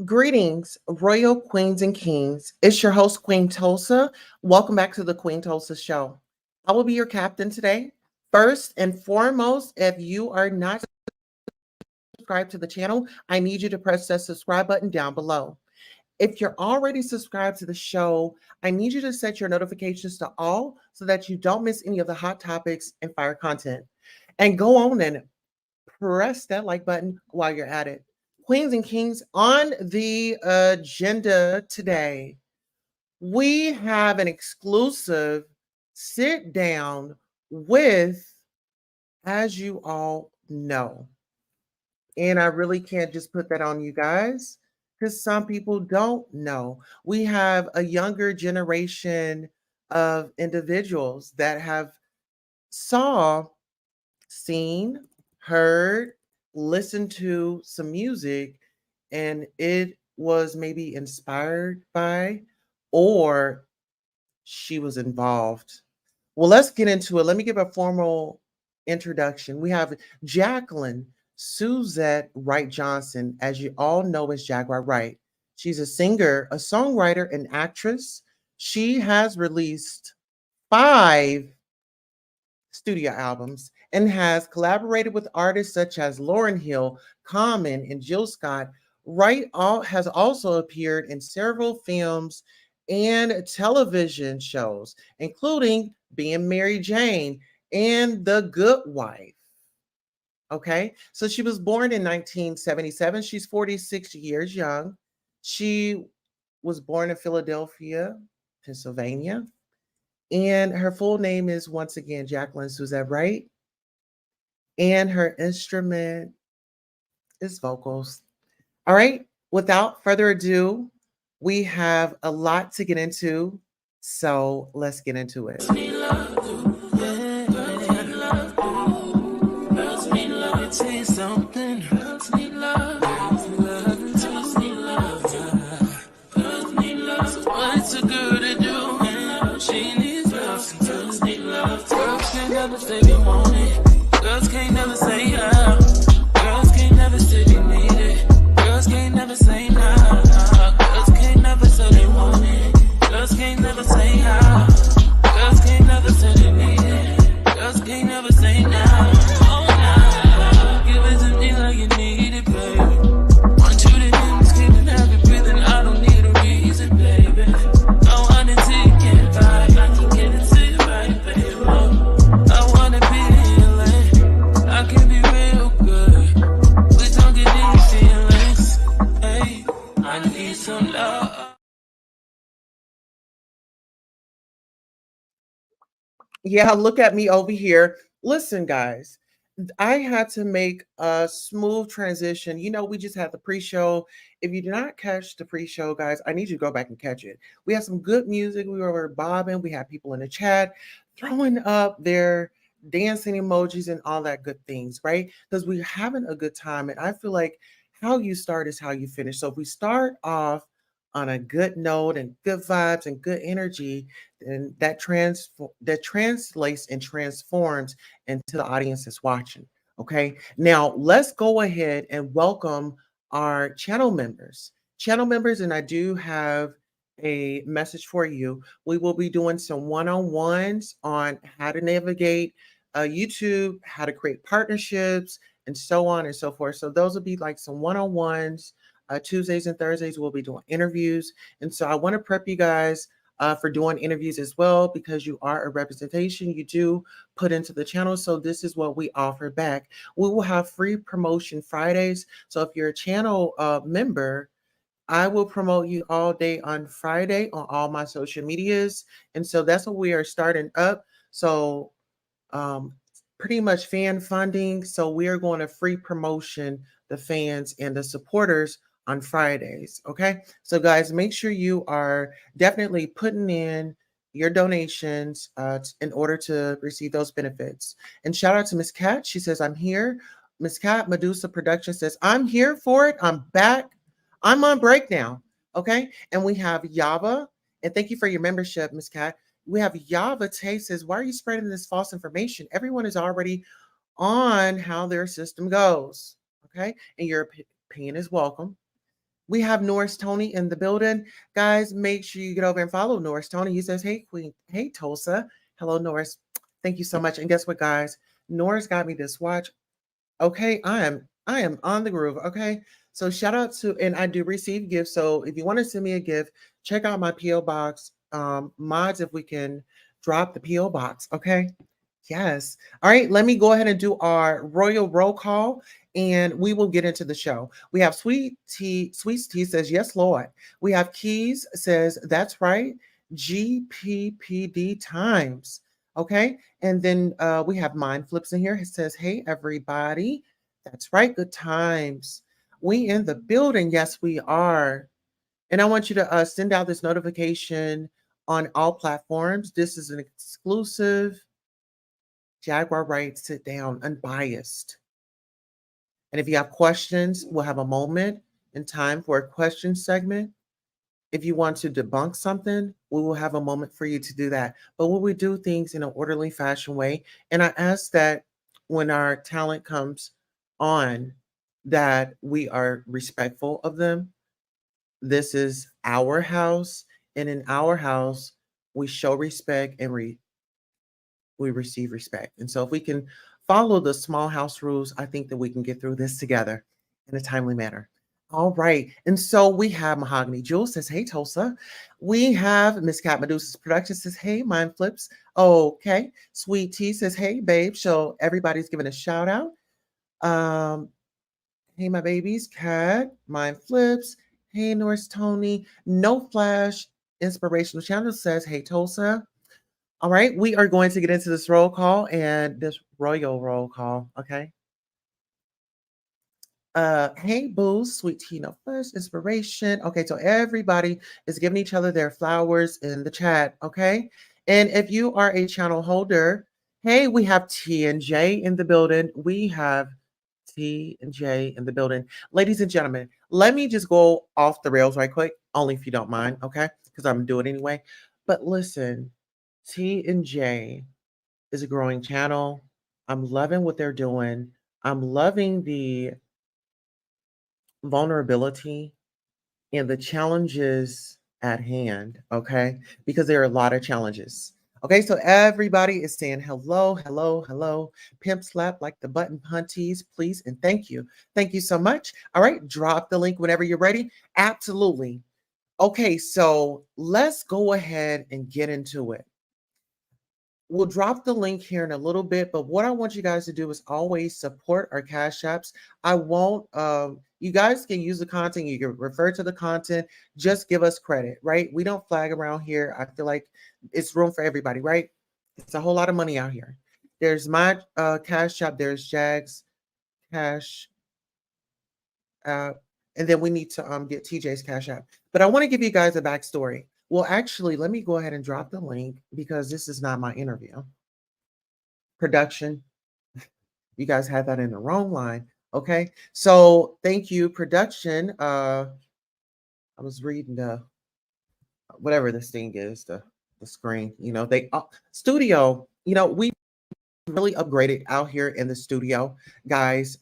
Greetings, royal queens and kings. It's your host, Queen Tulsa. Welcome back to the Queen Tulsa Show. I will be your captain today. First and foremost, if you are not subscribed to the channel, I need you to press that subscribe button down below. If you're already subscribed to the show, I need you to set your notifications to all so that you don't miss any of the hot topics and fire content. And go on and press that like button while you're at it. Queens and kings, on the agenda today, we have an exclusive sit down with, as you all know, and I really can't just put that on you guys because some people don't know. We have a younger generation of individuals that have saw, seen, heard, listened to some music, and it was maybe inspired by, or she was involved. Well, let's get into it. Let me give a formal introduction. We have Jacqueline Suzette Wright Johnson, as you all know as Jaguar Wright. She's a singer, a songwriter, and actress. She has released 5 studio albums and has collaborated with artists such as Lauryn Hill, Common, and Jill Scott. Has also appeared in several films and television shows, including Being Mary Jane and The Good Wife. Okay, so she was born in 1977. She's 46 years young. She was born in Philadelphia, Pennsylvania. And her full name is once again Jacqueline Suzette Wright. And her instrument is vocals. All right. Without further ado, we have a lot to get into. So let's get into it. Never say they want it. Girls can't never say how. Girls can't never say they need it. Girls can't never say nah. Girls can't never say they want it. Girls can't never say how. Girls can't never say they need it. Girls can't never say nah. Oh nah. Give it to me like you need it, baby. Want you to hear me screaming, have you breathing. I don't need a reason, baby. I want it till you can't vibe. I can get it to you right, baby. Yeah, look at me over here. Listen, guys, I had to make a smooth transition. We just had the pre show. If you did not catch the pre show, guys, I need you to go back and catch it. We had some good music. We were bobbing. We had people in the chat throwing up their dancing emojis and all that good things, right? Because we're having a good time. And I feel like how you start is how you finish. So if we start off on a good note and good vibes and good energy, and that translates and transforms into the audience that's watching. Okay, now let's go ahead and welcome our channel members. Channel members, and I do have a message for you. We will be doing some one-on-ones on how to navigate YouTube, how to create partnerships, and so on and so forth. So those will be like some one-on-ones. Tuesdays and Thursdays, we'll be doing interviews. And so I want to prep you guys for doing interviews as well, because you are a representation. You do put into the channel. So this is what we offer back. We will have free promotion Fridays. So if you're a channel member, I will promote you all day on Friday on all my social medias. And so that's what we are starting up. So pretty much fan funding. So we are going to free promotion the fans and the supporters on Fridays. Okay. So guys, make sure you are definitely putting in your donations in order to receive those benefits. And shout out to Miss Cat. She says, I'm here. Miss Cat Medusa Production says, I'm here for it. I'm back. I'm on break now. Okay. And we have Yava. And thank you for your membership, Miss Cat. We have Yava Tay says, why are you spreading this false information? Everyone is already on how their system goes. Okay. And your opinion is welcome. We have Norris Tony in the building. Guys, make sure you get over and follow Norris Tony. He says, hey, Queen. Hey, Tulsa. Hello, Norris. Thank you so much. And guess what, guys? Norris got me this watch. Okay, I am on the groove. Okay. So shout out to, and I do receive gifts. So if you want to send me a gift, check out my PO box. Mods, if we can drop the PO box. Okay. Yes. All right. Let me go ahead and do our royal roll call and we will get into the show. We have Sweet Tea says, yes, Lord. We have Keys says, that's right. GPPD times. Okay. And then we have Mind Flips in here. It says, hey, everybody. That's right. Good times. We in the building. Yes, we are. And I want you to send out this notification on all platforms. This is an exclusive Jaguar Wright sit down, unbiased. And if you have questions, we'll have a moment in time for a question segment. If you want to debunk something, we will have a moment for you to do that. But we will do things in an orderly fashion way. And I ask that when our talent comes on, that we are respectful of them. This is our house. And in our house, we show respect and we receive respect. And so if we can follow the small house rules, I think that we can get through this together in a timely manner. All right. And so we have Mahogany Jewel says, hey, Tulsa. We have Miss Cat Medusa's production says, hey, Mind Flips. Okay. Sweet Tea says, hey, babe. So everybody's giving a shout out. Hey, my babies. Cat, Mind Flips. Hey, Norris Tony. No Flash Inspirational Channel says, hey, Tulsa. All right, we are going to get into this roll call and this royal roll call. Okay. Hey, Boo, Sweet Tea, no first inspiration. Okay, so everybody is giving each other their flowers in the chat. Okay, and if you are a channel holder, hey, we have T and J in the building. We have T and J in the building, ladies and gentlemen. Let me just go off the rails right quick, only if you don't mind. Okay, because I'm gonna do it anyway. But listen. T and J is a growing channel. I'm loving what they're doing. I'm loving the vulnerability and the challenges at hand, okay? Because there are a lot of challenges. Okay, so everybody is saying hello, hello, hello. Pimp slap like the button punties, please, and thank you. Thank you so much. All right, drop the link whenever you're ready. Absolutely. Okay, so let's go ahead and get into it. We'll drop the link here in a little bit, but what I want you guys to do is always support our cash apps. I won't, you guys can use the content, you can refer to the content, just give us credit, right? We don't flag around here. I feel like it's room for everybody, right? It's a whole lot of money out here. There's my cash app, there's Jag's cash app, and then we need to get TJ's cash app. But I want to give you guys a backstory. Well, actually, let me go ahead and drop the link because this is not my interview. Production, you guys had that in the wrong line. Okay, so thank you, production. I was reading the whatever this thing is, the screen. You know, they studio. You know, we really upgraded out here in the studio, guys.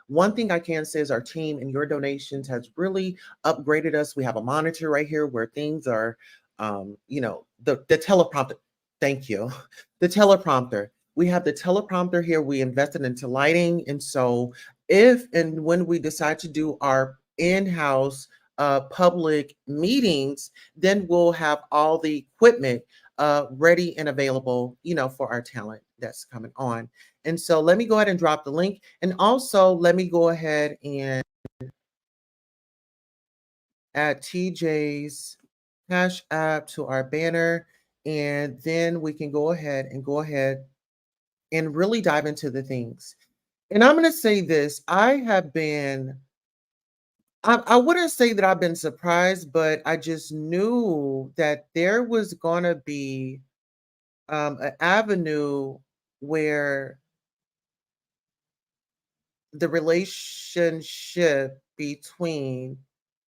One thing I can say is our team and your donations has really upgraded us. We have a monitor right here where things are, you know, the teleprompter. Thank you. The teleprompter. We have the teleprompter here. We invested into lighting. And so if and when we decide to do our in-house public meetings, then we'll have all the equipment ready and available, you know, for our talent that's coming on. And so let me go ahead and drop the link. And also let me go ahead and add TJ's Cash App to our banner. And then we can go ahead and really dive into the things. And I'm going to say this, I wouldn't say that I've been surprised, but I just knew that there was going to be an avenue where the relationship between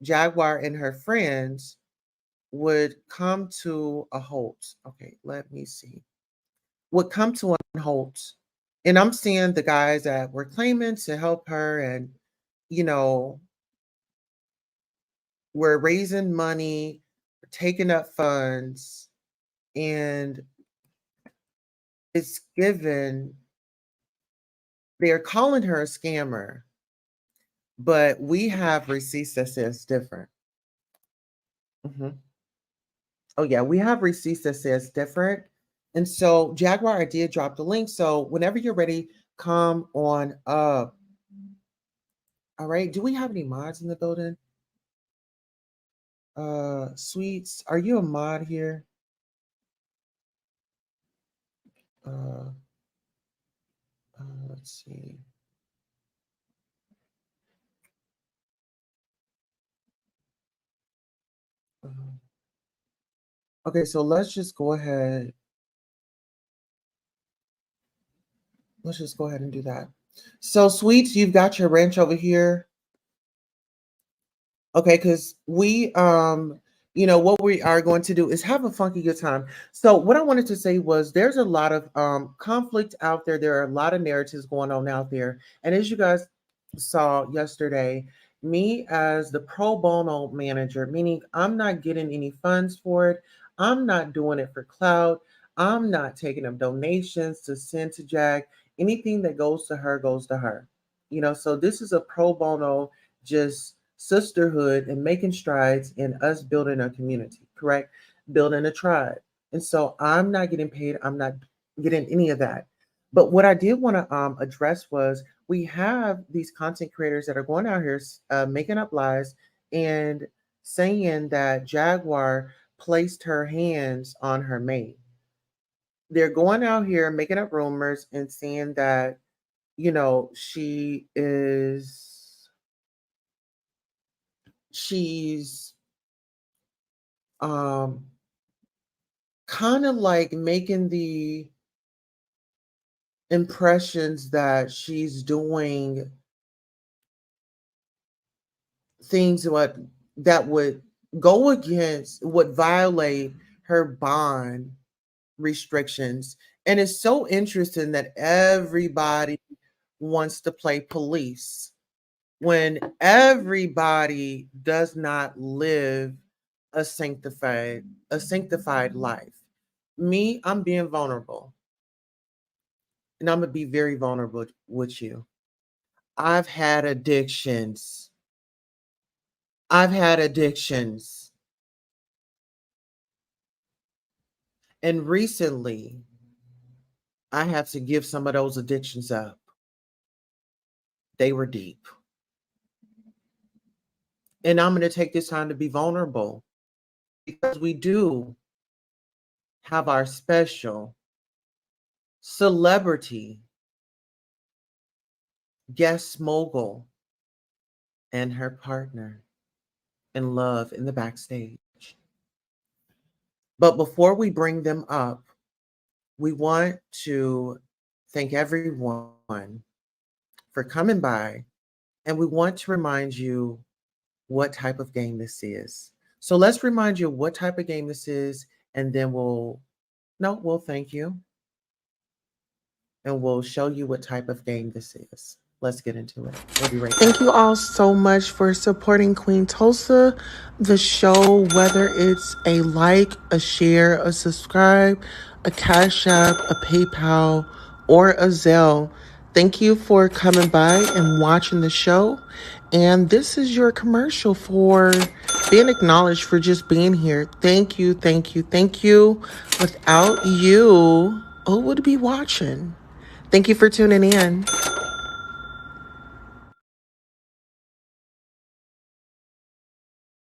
Jaguar and her friends would come to a halt. Okay, let me see. Would come to a halt. And I'm seeing the guys that were claiming to help her and, you know, we're raising money, taking up funds, and it's given, they're calling her a scammer, but we have receipts that says different. Oh yeah, we have receipts that says different. And so Jaguar, I did drop the link. So whenever you're ready, come on up. All right. Do we have any mods in the building? Sweets, are you a mod here? Let's see. Okay, so let's just go ahead. Let's just go ahead and do that. So Sweets, you've got your ranch over here. Okay, because we what we are going to do is have a funky good time. So what I wanted to say was there's a lot of conflict out there. There are a lot of narratives going on out there. And as you guys saw yesterday, me as the pro bono manager, meaning I'm not getting any funds for it. I'm not doing it for clout. I'm not taking up donations to send to Jag. Anything that goes to her goes to her. So this is a pro bono, just sisterhood and making strides in us building a community, correct? Building a tribe. And so I'm not getting paid. I'm not getting any of that. But what I did want to address was we have these content creators that are going out here making up lies and saying that Jaguar placed her hands on her mate. They're going out here making up rumors and saying that, she's kind of like making the impressions that she's doing things that would go against, would violate her bond restrictions. And it's so interesting that everybody wants to play police when everybody does not live a sanctified life. Me, I'm being vulnerable. And I'm going to be very vulnerable with you. I've had addictions. And recently, I had to give some of those addictions up. They were deep. And I'm going to take this time to be vulnerable because we do have our special celebrity guest mogul and her partner in love in the backstage. But before we bring them up, we want to thank everyone for coming by, and we want to remind you what type of game this is. So let's remind you what type of game this is, and then we'll thank you. And we'll show you what type of game this is. Let's get into it. We'll be right back. Thank you all so much for supporting Queen Tulsa, the show, whether it's a like, a share, a subscribe, a Cash App, a PayPal, or a Zelle. Thank you for coming by and watching the show. And this is your commercial for being acknowledged for just being here. Thank you, thank you, thank you. Without you, who would be watching? Thank you for tuning in.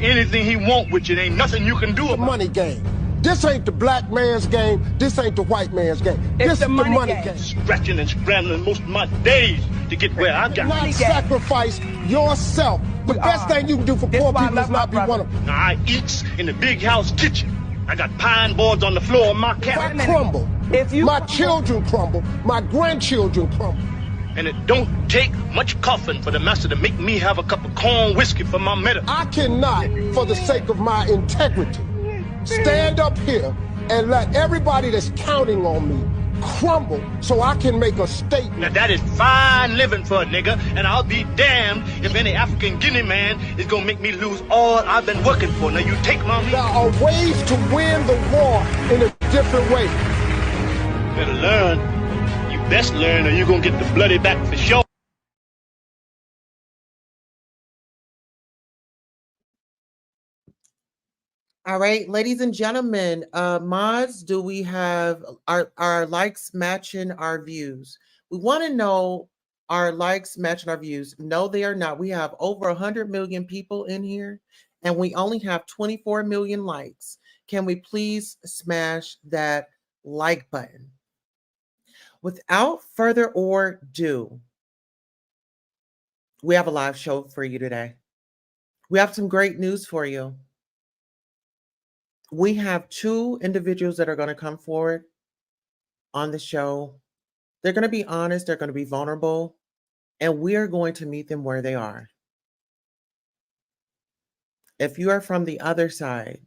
Anything he want with you, ain't nothing you can do about it. Money game. This ain't the black man's game. This ain't the white man's game. This is the money game. Scratching and scrambling most of my days to get where I got. Not sacrifice yourself. The best thing you can do for poor people is not be one of them. Now, I eats in the big house kitchen. I got pine boards on the floor of my cabin. I crumble. My children crumble. My grandchildren crumble. And it don't take much coughing for the master to make me have a cup of corn whiskey for my medicine. I cannot, for the sake of my integrity, stand up here and let everybody that's counting on me crumble so I can make a statement. Now that is fine living for a nigga, and I'll be damned if any African Guinea man is gonna make me lose all I've been working for. Now you take my There are ways to win the war in a different way. better learn. You best learn or you're gonna get the bloody back for sure. All right, ladies and gentlemen, mods, do we have our likes matching our views? We want to know, our likes matching our views? No, they are not. We have over 100 million people in here, and we only have 24 million likes. Can we please smash that like button? Without further ado, we have a live show for you today. We have some great news for you. We have two individuals that are going to come forward on the show. They're going to be honest, they're going to be vulnerable, and we are going to meet them where they are. If you are from the other side,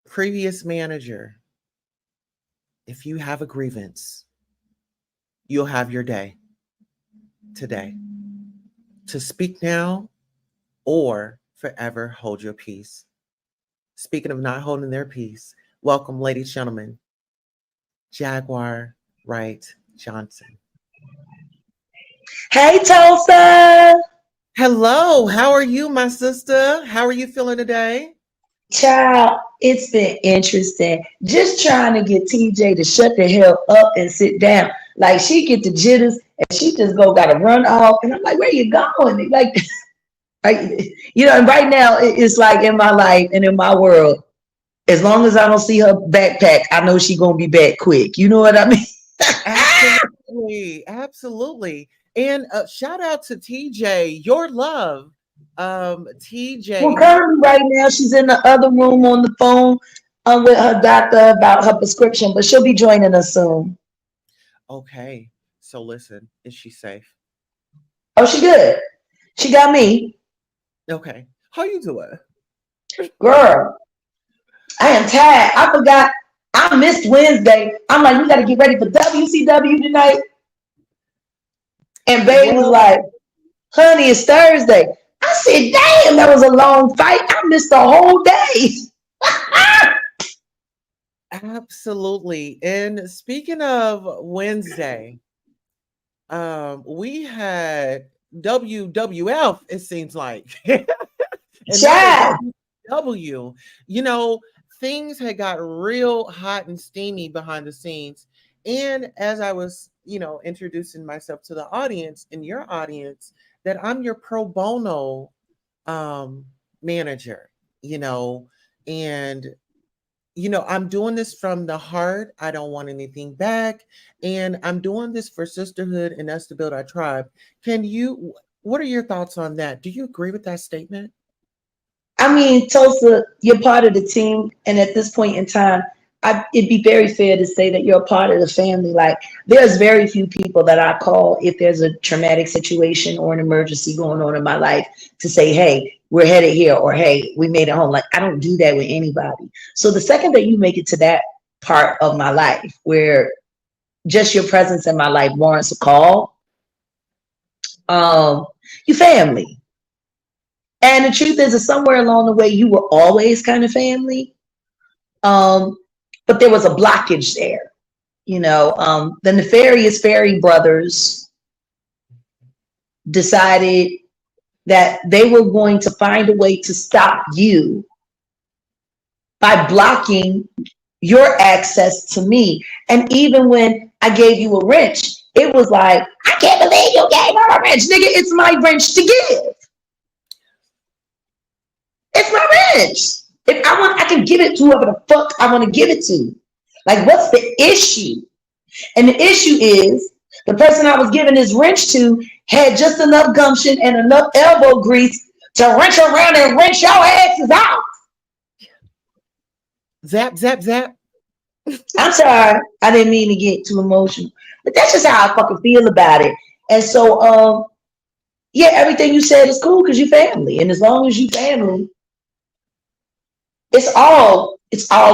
previous manager, if you have a grievance, you'll have your day today to speak now or forever hold your peace. Speaking of not holding their peace, welcome, ladies and gentlemen, Jaguar, Wright, Johnson. Hey, Tulsa. Hello, how are you, my sister? How are you feeling today? Child, it's been interesting. Just trying to get TJ to shut the hell up and sit down. Like, she get the jitters and she just gotta run off. And I'm like, where you going? Like, and right now it's like in my life and in my world, as long as I don't see her backpack, I know she gonna be back quick. You know what I mean? Absolutely, absolutely. And shout out to TJ, your love. TJ. Well, currently right now she's in the other room on the phone with her doctor about her prescription, but she'll be joining us soon. Okay, so listen, is she safe? Oh, she good. She got me. Okay, how you doing? Girl, I am tired. I forgot. I missed Wednesday. I'm like, we got to get ready for WCW tonight. And babe was like, honey, it's Thursday. I said, damn, that was a long fight. I missed the whole day. Absolutely. And speaking of Wednesday, we had WWF, it seems like. And W, things had got real hot and steamy behind the scenes. And as I was, introducing myself to the audience and your audience, that I'm your pro bono manager, and I'm doing this from the heart. I don't want anything back. And I'm doing this for sisterhood and us to build our tribe. What are your thoughts on that? Do you agree with that statement? I mean, Tulsa, you're part of the team. And at this point in time, it'd be very fair to say that you're a part of the family. Like, there's very few people that I call if there's a traumatic situation or an emergency going on in my life to say, hey, we're headed here, or hey, we made it home. Like, I don't do that with anybody. So the second that you make it to that part of my life where just your presence in my life warrants a call, you family. And the truth is that somewhere along the way, you were always kind of family. But there was a blockage there. The nefarious Fairy brothers decided that they were going to find a way to stop you by blocking your access to me. And even when I gave you a wrench, it was like, I can't believe you gave her a wrench, nigga. It's my wrench to give. It's my wrench. If I want, I can give it to whoever the fuck I want to give it to. Like, what's the issue? And the issue is the person I was giving this wrench to had just enough gumption and enough elbow grease to wrench around and wrench your asses out. Zap, zap, zap. I'm sorry. I didn't mean to get too emotional. But that's just how I fucking feel about it. And so, yeah, everything you said is cool because you family. And as long as you family, it's all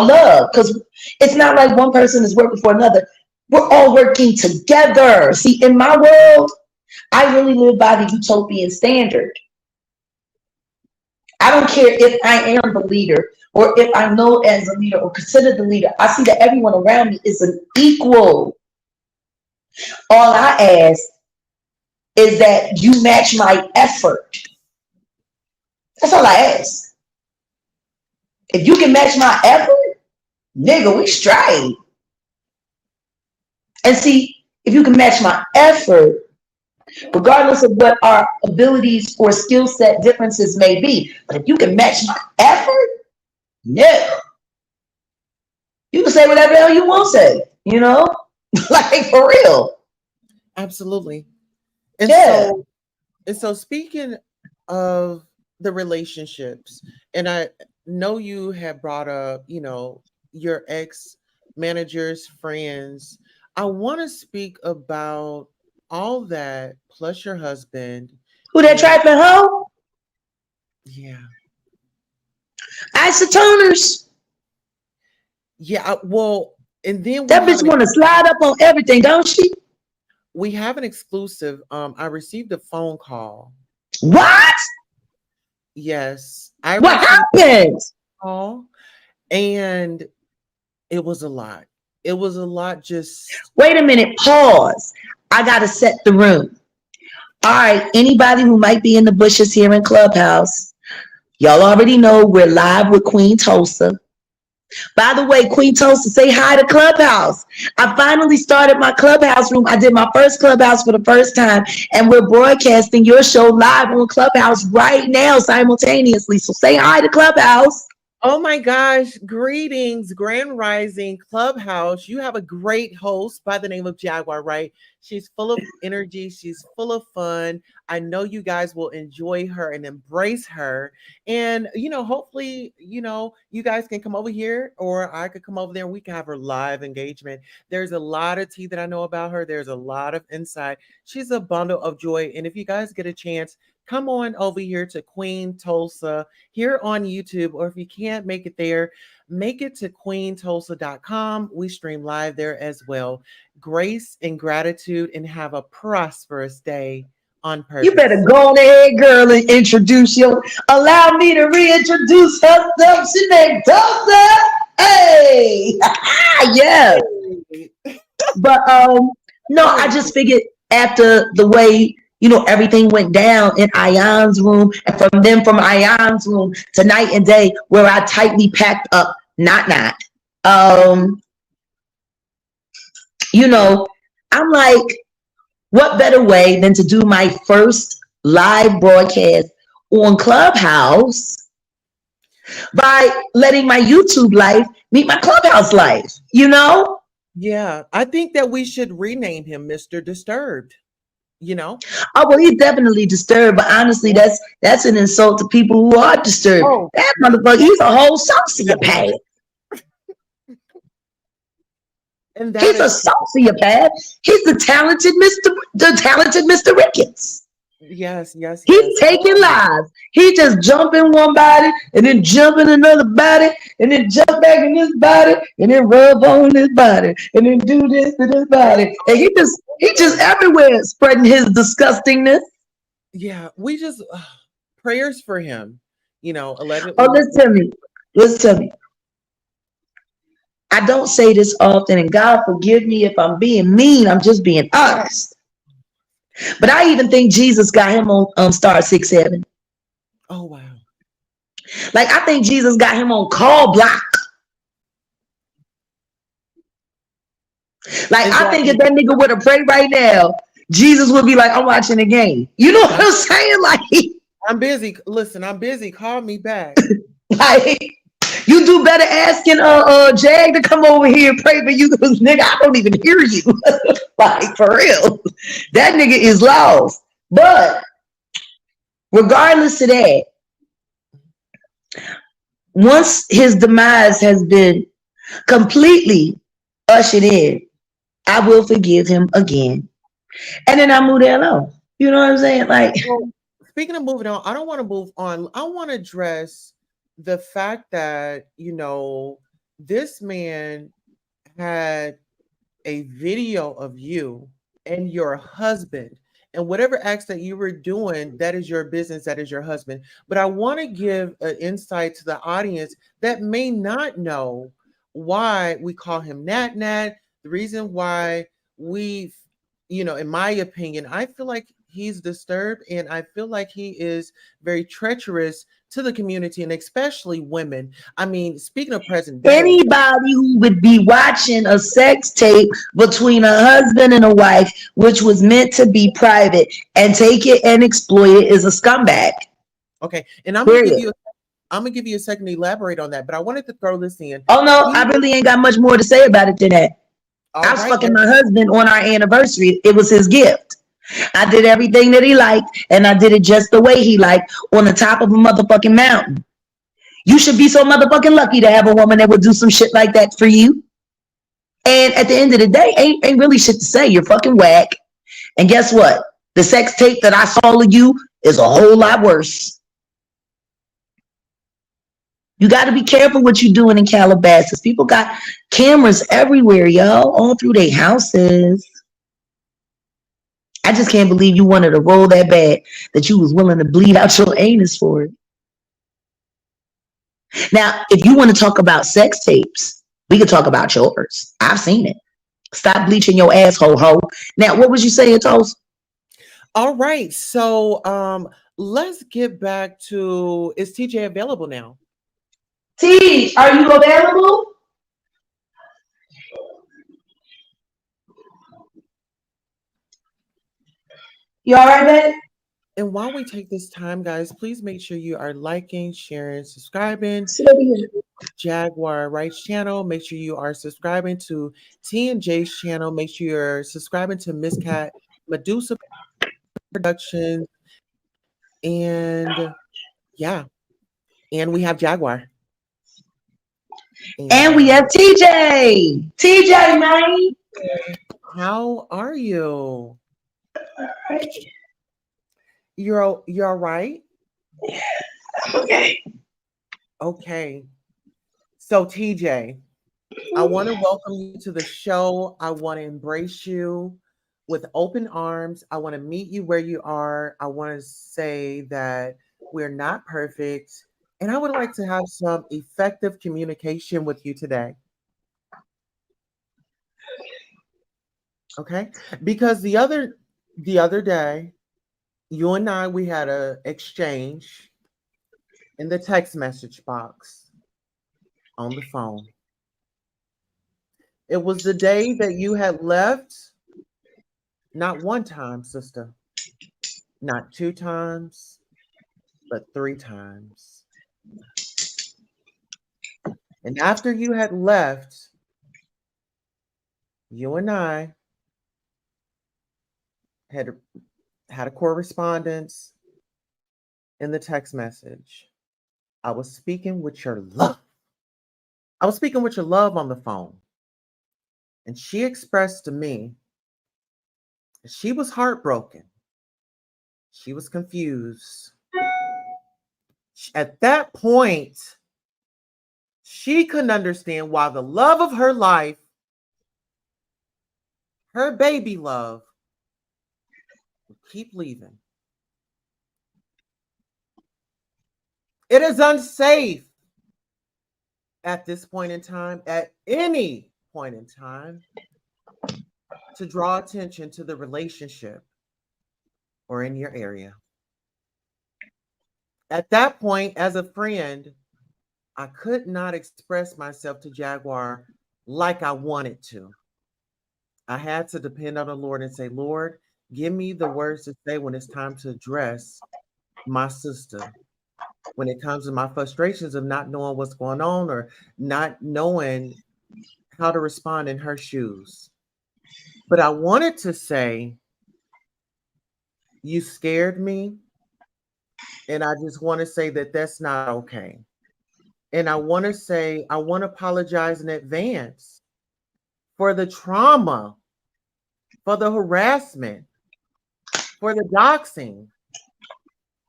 love, because it's not like one person is working for another. We're all working together. See, in my world, I really live by the utopian standard. I don't care if I am the leader or if I'm known as a leader or considered the leader. I see that everyone around me is an equal. All I ask is that you match my effort. That's all I ask. If you can match my effort, nigga, we straight. And see, if you can match my effort, regardless of what our abilities or skill set differences may be, but if you can match my effort, no. You can say whatever the hell you want to say, you know? Like for real. Absolutely. And Yeah. so speaking of the relationships, and I know you have brought up, your ex managers, friends. I want to speak about all that plus your husband. Who that And trifling hoe? yeah. Isotoners. Yeah, well, and then That bitch want to slide up on everything, don't she? we have an exclusive. I received a phone call. What? Yes, I What received happened? a call, and it was a lot. It was a lot. Just Wait a minute. Pause. I got to set the room. All right. Anybody who might be in the bushes here in Clubhouse, y'all already know we're live with Queen Tulsa. By the way, Queen Tulsa, say hi to Clubhouse. I finally started my Clubhouse room. I did my first Clubhouse for the first time, and we're broadcasting your show live on Clubhouse right now simultaneously. So say hi to Clubhouse. oh my gosh, greetings, Grand Rising Clubhouse. You have a great host by the name of Jaguar, right? She's full of energy, she's full of fun. I know you guys will enjoy her and embrace her. And, hopefully, you guys can come over here or I could come over there and we can have her live engagement. There's a lot of tea that I know about her, there's a lot of insight. She's a bundle of joy. And if you guys get a chance, come on over here to Queen Tulsa here on YouTube, or if you can't make it there, make it to queentulsa.com. We stream live there as well. Grace and gratitude, and have a prosperous day on You better purpose. go on ahead, girl, and introduce you. Allow me to reintroduce herself. She named Tulsa. Hey, yeah. But no, I just figured after the way everything went down in Ion's room, and from Ion's room to night and day, where I tightly packed up, not. Um, I'm like, what better way than to do my first live broadcast on Clubhouse by letting my YouTube life meet my Clubhouse life, Yeah, I think that we should rename him Mr. Disturbed. Oh, well, he's definitely disturbed, but honestly, that's an insult to people who are disturbed. Oh, That motherfucker, he's a whole sociopath. and that He's a is sociopath. He's the talented Mr. Ricketts. yes, yes, yes. He's taking lives. He just jump in one body and then jump in another body and then jump back in this body and then rub on this body and then do this to this body. And he just everywhere spreading his disgustingness. Yeah, we just prayers for him. Allegedly. Oh, listen to me. I don't say this often, and God forgive me if I'm being mean. I'm just being honest. But I even think Jesus got him on star 6-7. Oh wow. Like I think Jesus got him on call block. Like I think if that nigga would have prayed right now, Jesus would be like, I'm watching the game. You know what I'm saying? Like I'm busy. Listen, I'm busy. Call me back. like you do better asking Jag to come over here and pray for you, because nigga, I don't even hear you. Like for real. That nigga is lost. But regardless of that, once his demise has been completely ushered in, I will forgive him again. And then I move the hell on. You know what I'm saying? Like, well, speaking of moving on, I don't want to move on. I want to address the fact that, this man had a video of you and your husband And whatever acts that you were doing, that is your business, that is your husband. But I want to give an insight to the audience that may not know why we call him Nat Nat, the reason why we, in my opinion, I feel like he's disturbed and I feel like he is very treacherous to the community and especially women. I mean, speaking of present day, Anybody who would be watching a sex tape between a husband and a wife, which was meant to be private, and take it and exploit it is a scumbag. okay, and Period. I'm gonna give you a second to elaborate on that, but I wanted to throw this in. Oh no, He, I really ain't got much more to say about it than that. I all was right, fucking my husband on our anniversary. It was his gift. I did everything that he liked, and I did it just the way he liked on the top of a motherfucking mountain. You should be so motherfucking lucky to have a woman that would do some shit like that for you. And at the end of the day, ain't really shit to say. You're fucking whack. And guess what? The sex tape that I saw of you is a whole lot worse. You got to be careful what you're doing in Calabasas. People got cameras everywhere, y'all, all through their houses. I just can't believe you wanted to roll that bad that you was willing to bleed out your anus for it. Now, if you want to talk about sex tapes, we could talk about yours. I've seen it. Stop bleaching your asshole, ho. Now, what was you saying, Toast? all right. So let's get back to, is TJ available now? T, are you available? You all right, babe? And while we take this time, guys, please make sure you are liking, sharing, subscribing Sit over here. Jaguar Wright's channel. Make sure you are subscribing to T and J's channel. Make sure you're subscribing to Miss Cat Medusa Productions. And yeah, and we have Jaguar. And we have TJ. TJ, man. How are you? Right. You're all right? Okay. Okay. So TJ, I want to welcome you to the show. I want to embrace you with open arms. I want to meet you where you are. I want to say that we're not perfect. And I would like to have some effective communication with you today. Okay? Because the other day, you and I, we had a exchange in the text message box on the phone. It was the day that you had left, not one time, sister, not two times, but three times. And after you had left, you and I had a correspondence in the text message. I was speaking with your love. I was speaking with your love on the phone. And she expressed to me that she was heartbroken. She was confused. At that point, she couldn't understand why the love of her life, her baby love, would keep leaving. It is unsafe at this point in time, at any point in time, to draw attention to the relationship or in your area. At that point, as a friend, I could not express myself to Jaguar like I wanted to. I had to depend on the Lord and say, Lord, give me the words to say when it's time to address my sister. When it comes to my frustrations of not knowing what's going on or not knowing how to respond in her shoes. But I wanted to say, you scared me. And I just want to say that that's not okay. And I want to apologize in advance for the trauma, for the harassment, for the doxing,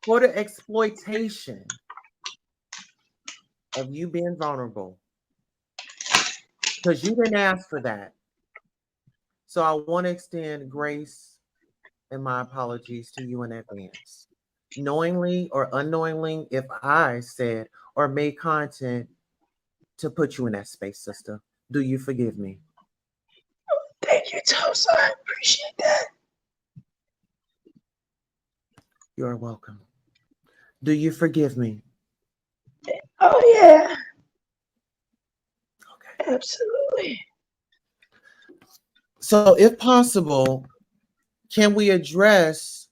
for the exploitation of you being vulnerable. Because you didn't ask for that. So I want to extend grace and my apologies to you in advance. Knowingly or unknowingly, if I said or made content to put you in that space, sister, do you forgive me? Thank you, Tulsa. I appreciate that. You're welcome. Do you forgive me? Oh, yeah. Okay. Absolutely. So, if possible, can we address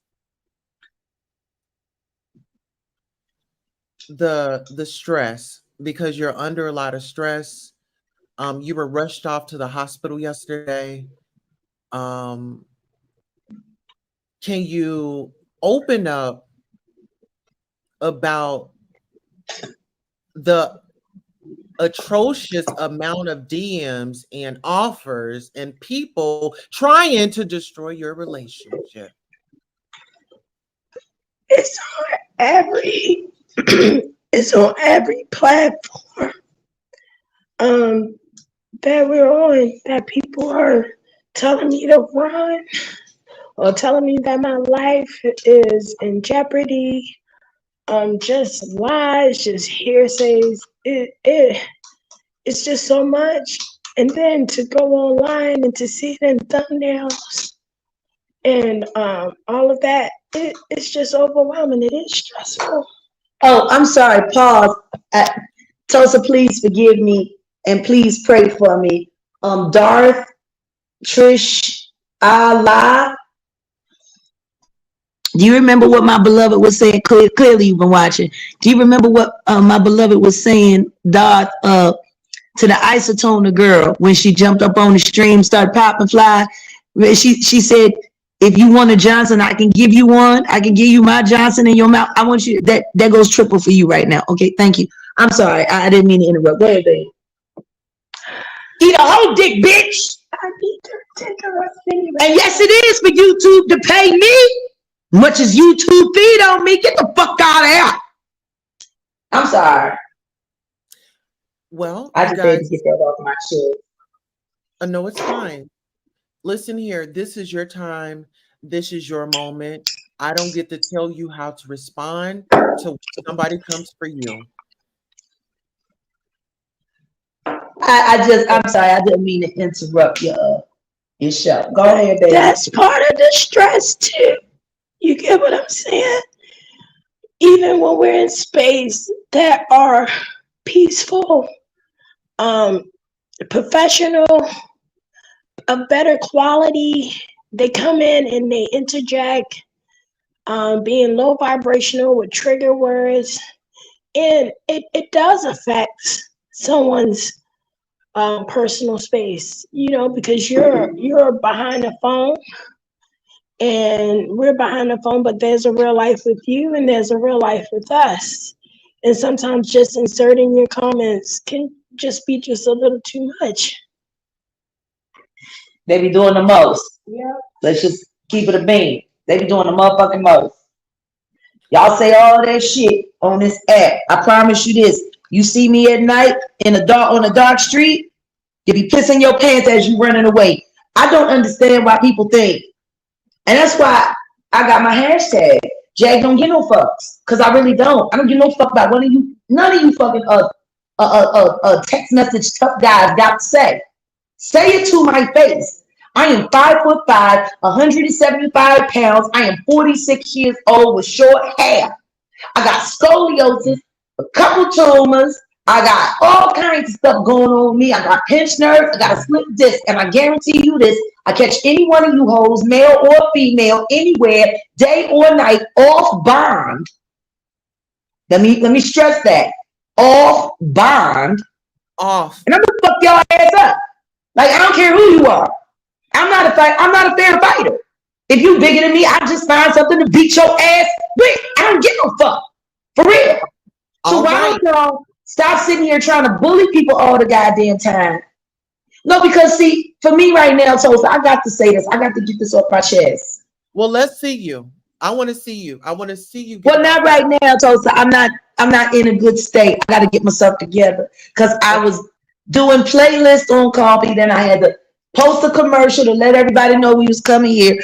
the stress, because you're under a lot of stress? You were rushed off to the hospital yesterday. Um, can you open up about the atrocious amount of DMs and offers and people trying to destroy your relationship? It's on every it's on every platform that we're on, that people are telling me to run or telling me that my life is in jeopardy. Just lies, just hearsays. It's just so much. And then to go online and to see them thumbnails and all of that, it's just overwhelming. It is stressful. Oh, I'm sorry. Pause. Tulsa, please forgive me and please pray for me. Darth, Trish, Allah. Do you remember what my beloved was saying? Clearly, you've been watching. Do you remember what my beloved was saying, Darth, to the isotona girl when she jumped up on the stream, started popping fly? She said, if you want a Johnson, I can give you one. I can give you my Johnson in your mouth. I want you, that goes triple for you right now. Okay, thank you. I'm sorry. I didn't mean to interrupt. Go ahead, baby. Eat a whole dick, bitch. I need to take her up anyway. And yes, it is for YouTube to pay me. Much as YouTube feed on me, get the fuck out of here. I'm sorry. Well, I just had to get that off my chest. No, it's fine. Listen here, this is your time. This is your moment. I don't get to tell you how to respond till somebody comes for you. I'm sorry, I didn't mean to interrupt your show. Go ahead, baby. That's part of the stress too. You get what I'm saying? Even when we're in space that are peaceful, professional, of better quality, they come in and they interject, being low vibrational with trigger words, and it does affect someone's personal space, because you're behind the phone and we're behind the phone, but there's a real life with you and there's a real life with us. And sometimes just inserting your comments can just be just a little too much. They be doing the most. Yeah. Let's just keep it a bean. They be doing the motherfucking most. Y'all say all that shit on this app. I promise you this. You see me at night on a dark street, you be pissing your pants as you running away. I don't understand why people think. And that's why I got my hashtag. Jag don't get no fucks. Because I really don't. I don't give no fuck about none of you fucking text message tough guys got to say. Say it to my face. I am 5'5", 175 pounds. I am 46 years old with short hair. I got scoliosis, a couple tumors. I got all kinds of stuff going on with me. I got pinched nerves. I got a slip disc. And I guarantee you this, I catch any one of you hoes, male or female, anywhere, day or night, off bond. Let me stress that. Off bond. Off. And I'm gonna fuck y'all ass up. Like, I don't care who you are. I'm not a fair fighter. If you bigger than me, I just find something to beat your ass with. I don't get no fuck. For real. So why don't y'all stop sitting here trying to bully people all the goddamn time? No, because see, for me right now, Tulsa, I got to say this. I got to get this off my chest. Well, let's see you. I want to see you. I want to see you. Well, not right now, Tulsa. I'm not in a good state. I got to get myself together because I was doing playlists on Coffee. Then I had to post a commercial to let everybody know we was coming here.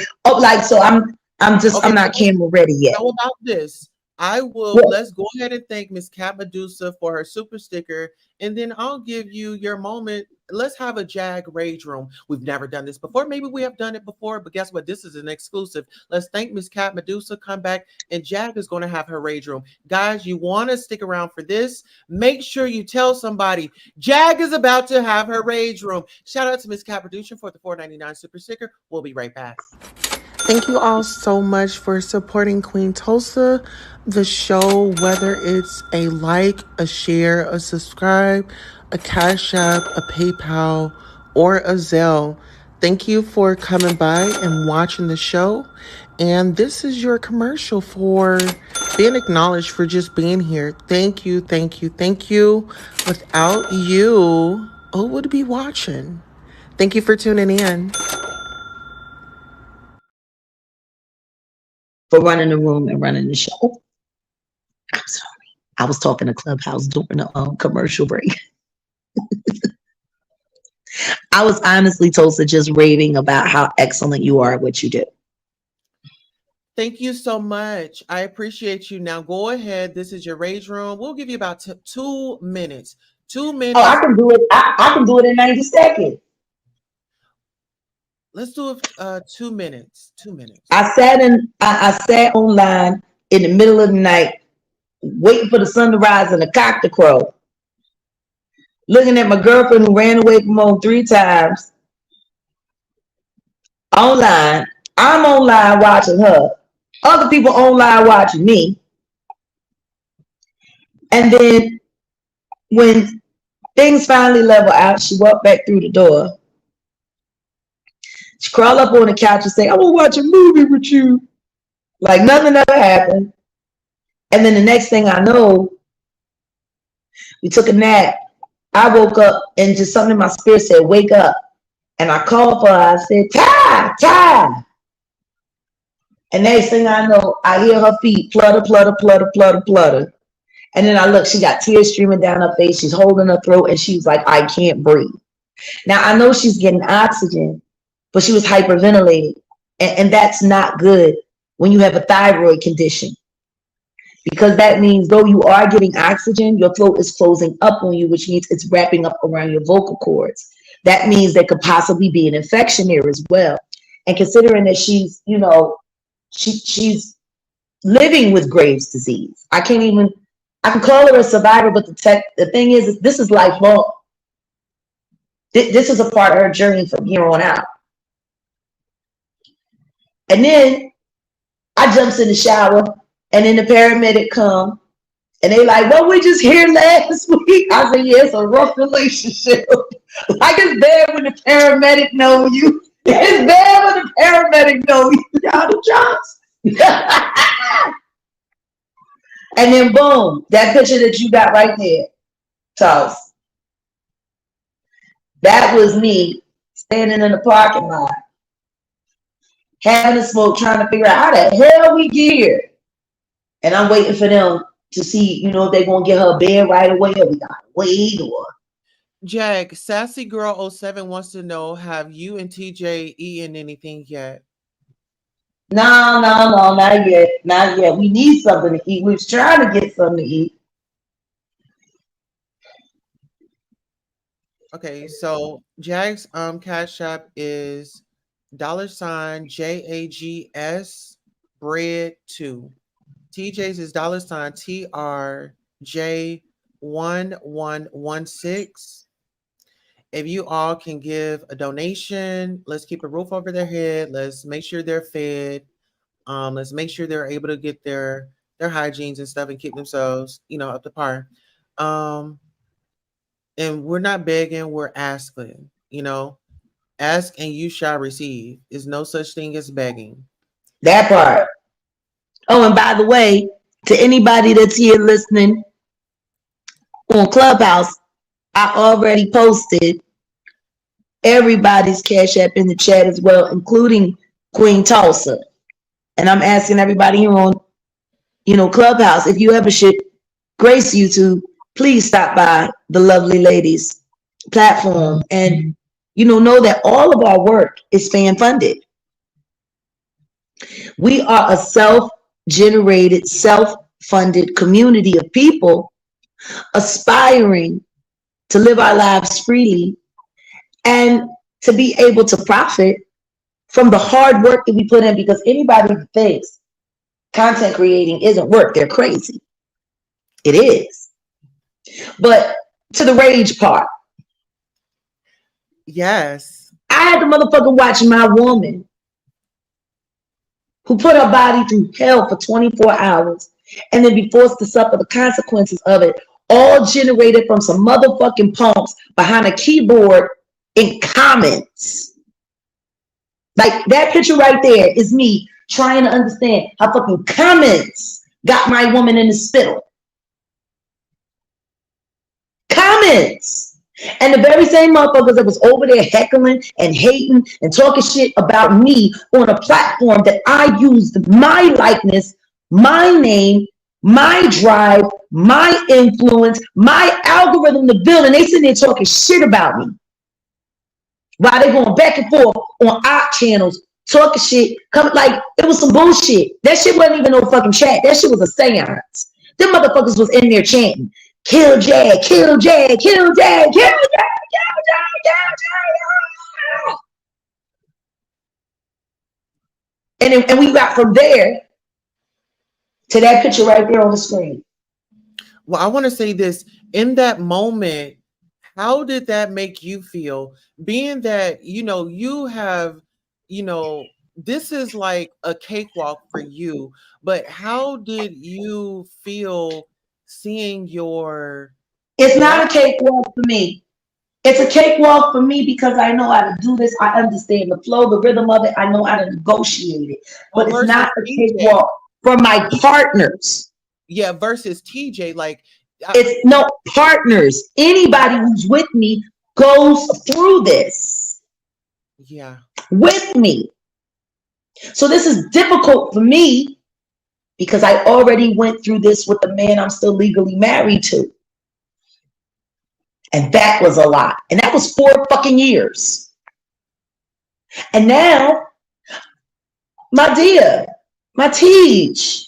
So I'm Okay, I'm not camera ready yet. how about this? Well, Let's go ahead and thank Miss Cat Medusa for her super sticker, and then I'll give you your moment. Let's have a Jag Rage Room. We've never done this before. Maybe we have done it before, but guess what? This is an exclusive. Let's thank Miss Cat Medusa, come back, and Jag is going to have her Rage Room. Guys, you want to stick around for this? Make sure you tell somebody Jag is about to have her Rage Room. Shout out to Miss Cat Medusa for the $4.99 super sticker. We'll be right back. Thank you all so much for supporting Queen Tulsa, the show, whether it's a like, a share, a subscribe, a Cash App, a PayPal, or a Zelle. Thank you for coming by and watching the show. And this is your commercial for being acknowledged for just being here. Thank you, thank you, thank you. Without you, who would be watching? Thank you for tuning in. for running the room and running the show. I'm sorry. I was talking to Clubhouse during the commercial break. I was honestly, Tulsa, just raving about how excellent you are at what you do. Thank you so much. I appreciate you. Now go ahead. This is your Rage Room. We'll give you about 2 minutes. 2 minutes. Oh, I can do it. I can do it in 90 seconds. Let's do it 2 minutes. 2 minutes. I sat online in the middle of the night, waiting for the sun to rise and the cock to crow, looking at my girlfriend who ran away from home 3 times online. I'm online watching her. Other people online watching me. And then when things finally level out, she walked back through the door. She crawled up on the couch and say, I want to watch a movie with you. Like nothing ever happened. And then the next thing I know, we took a nap. I woke up and just something in my spirit said, wake up. And I called for her. I said, Ty. And next thing I know, I hear her feet flutter, flutter, flutter, flutter, flutter. And then I look, she got tears streaming down her face. She's holding her throat and she's like, I can't breathe. Now I know she's getting oxygen, but she was hyperventilating. And that's not good when you have a thyroid condition. Because that means though you are getting oxygen, your throat is closing up on you, which means it's wrapping up around your vocal cords. That means there could possibly be an infection there as well. And considering that she's, you know, she's living with Graves' disease. I can call her a survivor, but the thing is, this is lifelong. This is a part of her journey from here on out. And then I jumps in the shower, and then the paramedic come, and they like, well, we just here last week. I said, yeah, it's a rough relationship. Like it's bad when the paramedic know you. It's bad when the paramedic know you. Y'all the jobs. And then boom, that picture that you got right there, Toss. That was me standing in the parking lot, having a smoke, trying to figure out how the hell we get here. And I'm waiting for them to see, you know, if they're gonna get her bed right away or we gotta wait or. Jag, Sassy Girl 07 wants to know, have you and TJ eaten anything yet? No, not yet. Not yet. We need something to eat. We was trying to get something to eat. Okay, so Jag's Cash App is $JAGS bread 2. TJ's is $TRJ1116. If you all can give a donation, let's keep a roof over their head. Let's make sure they're fed. Let's make sure they're able to get their hygienes and stuff and keep themselves, you know, up to par. And we're not begging, we're asking, you know. Ask and you shall receive. There's no such thing as begging. That part. Oh, and by the way, to anybody that's here listening on Clubhouse, I already posted everybody's Cash App in the chat as well, including Queen Tulsa. And I'm asking everybody here on, you know, Clubhouse, if you ever should grace YouTube, please stop by the Lovely Ladies platform and, you know that all of our work is fan funded. We are a self-generated, self-funded community of people aspiring to live our lives freely and to be able to profit from the hard work that we put in, because anybody who thinks content creating isn't work, they're crazy. It is. But to the rage part, Yes. I had to motherfucking watch my woman who put her body through hell for 24 hours and then be forced to suffer the consequences of it, all generated from some motherfucking punks behind a keyboard in comments. Like that picture right there is me trying to understand how fucking comments got my woman in the spittle. Comments. And the very same motherfuckers that was over there heckling and hating and talking shit about me on a platform that I used my likeness, my name, my drive, my influence, my algorithm to build, and they sitting there talking shit about me. While they going back and forth on op channels, talking shit, like it was some bullshit. That shit wasn't even no fucking chat. That shit was a seance. Them motherfuckers was in there chanting, kill Jag, kill Jag, kill Jag, kill Jag, kill Jag, kill Jag. And we got from there to that picture right there on the screen. Well, I want to say this. In that moment, how did that make you feel? Being that, you have, this is like a cakewalk for you, but how did you feel seeing your... It's not a cakewalk for me. It's a cakewalk for me because I know how to do this. I understand the flow, the rhythm of it. I know how to negotiate it. But it's not a cakewalk for my partners. Yeah, versus TJ, like... It's no partners. Anybody who's with me goes through this. Yeah. With me. So this is difficult for me because I already went through this with the man I'm still legally married to. And that was a lot. And that was 4 fucking years. And now, my dear, my teach.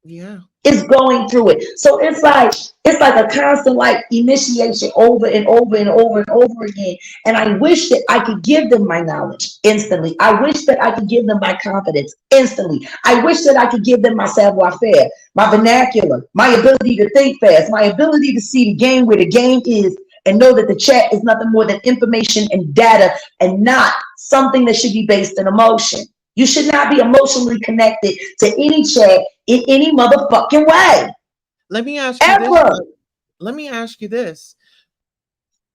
Yeah. Is going through it. So it's like a constant like initiation over and over and over and over again. And I wish that I could give them my knowledge instantly. I wish that I could give them my confidence instantly. I wish that I could give them my savoir-faire, my vernacular, my ability to think fast, my ability to see the game where the game is and know that the chat is nothing more than information and data and not something that should be based in emotion. You should not be emotionally connected to any chat in any motherfucking way. Let me ask you this. Let me ask you this.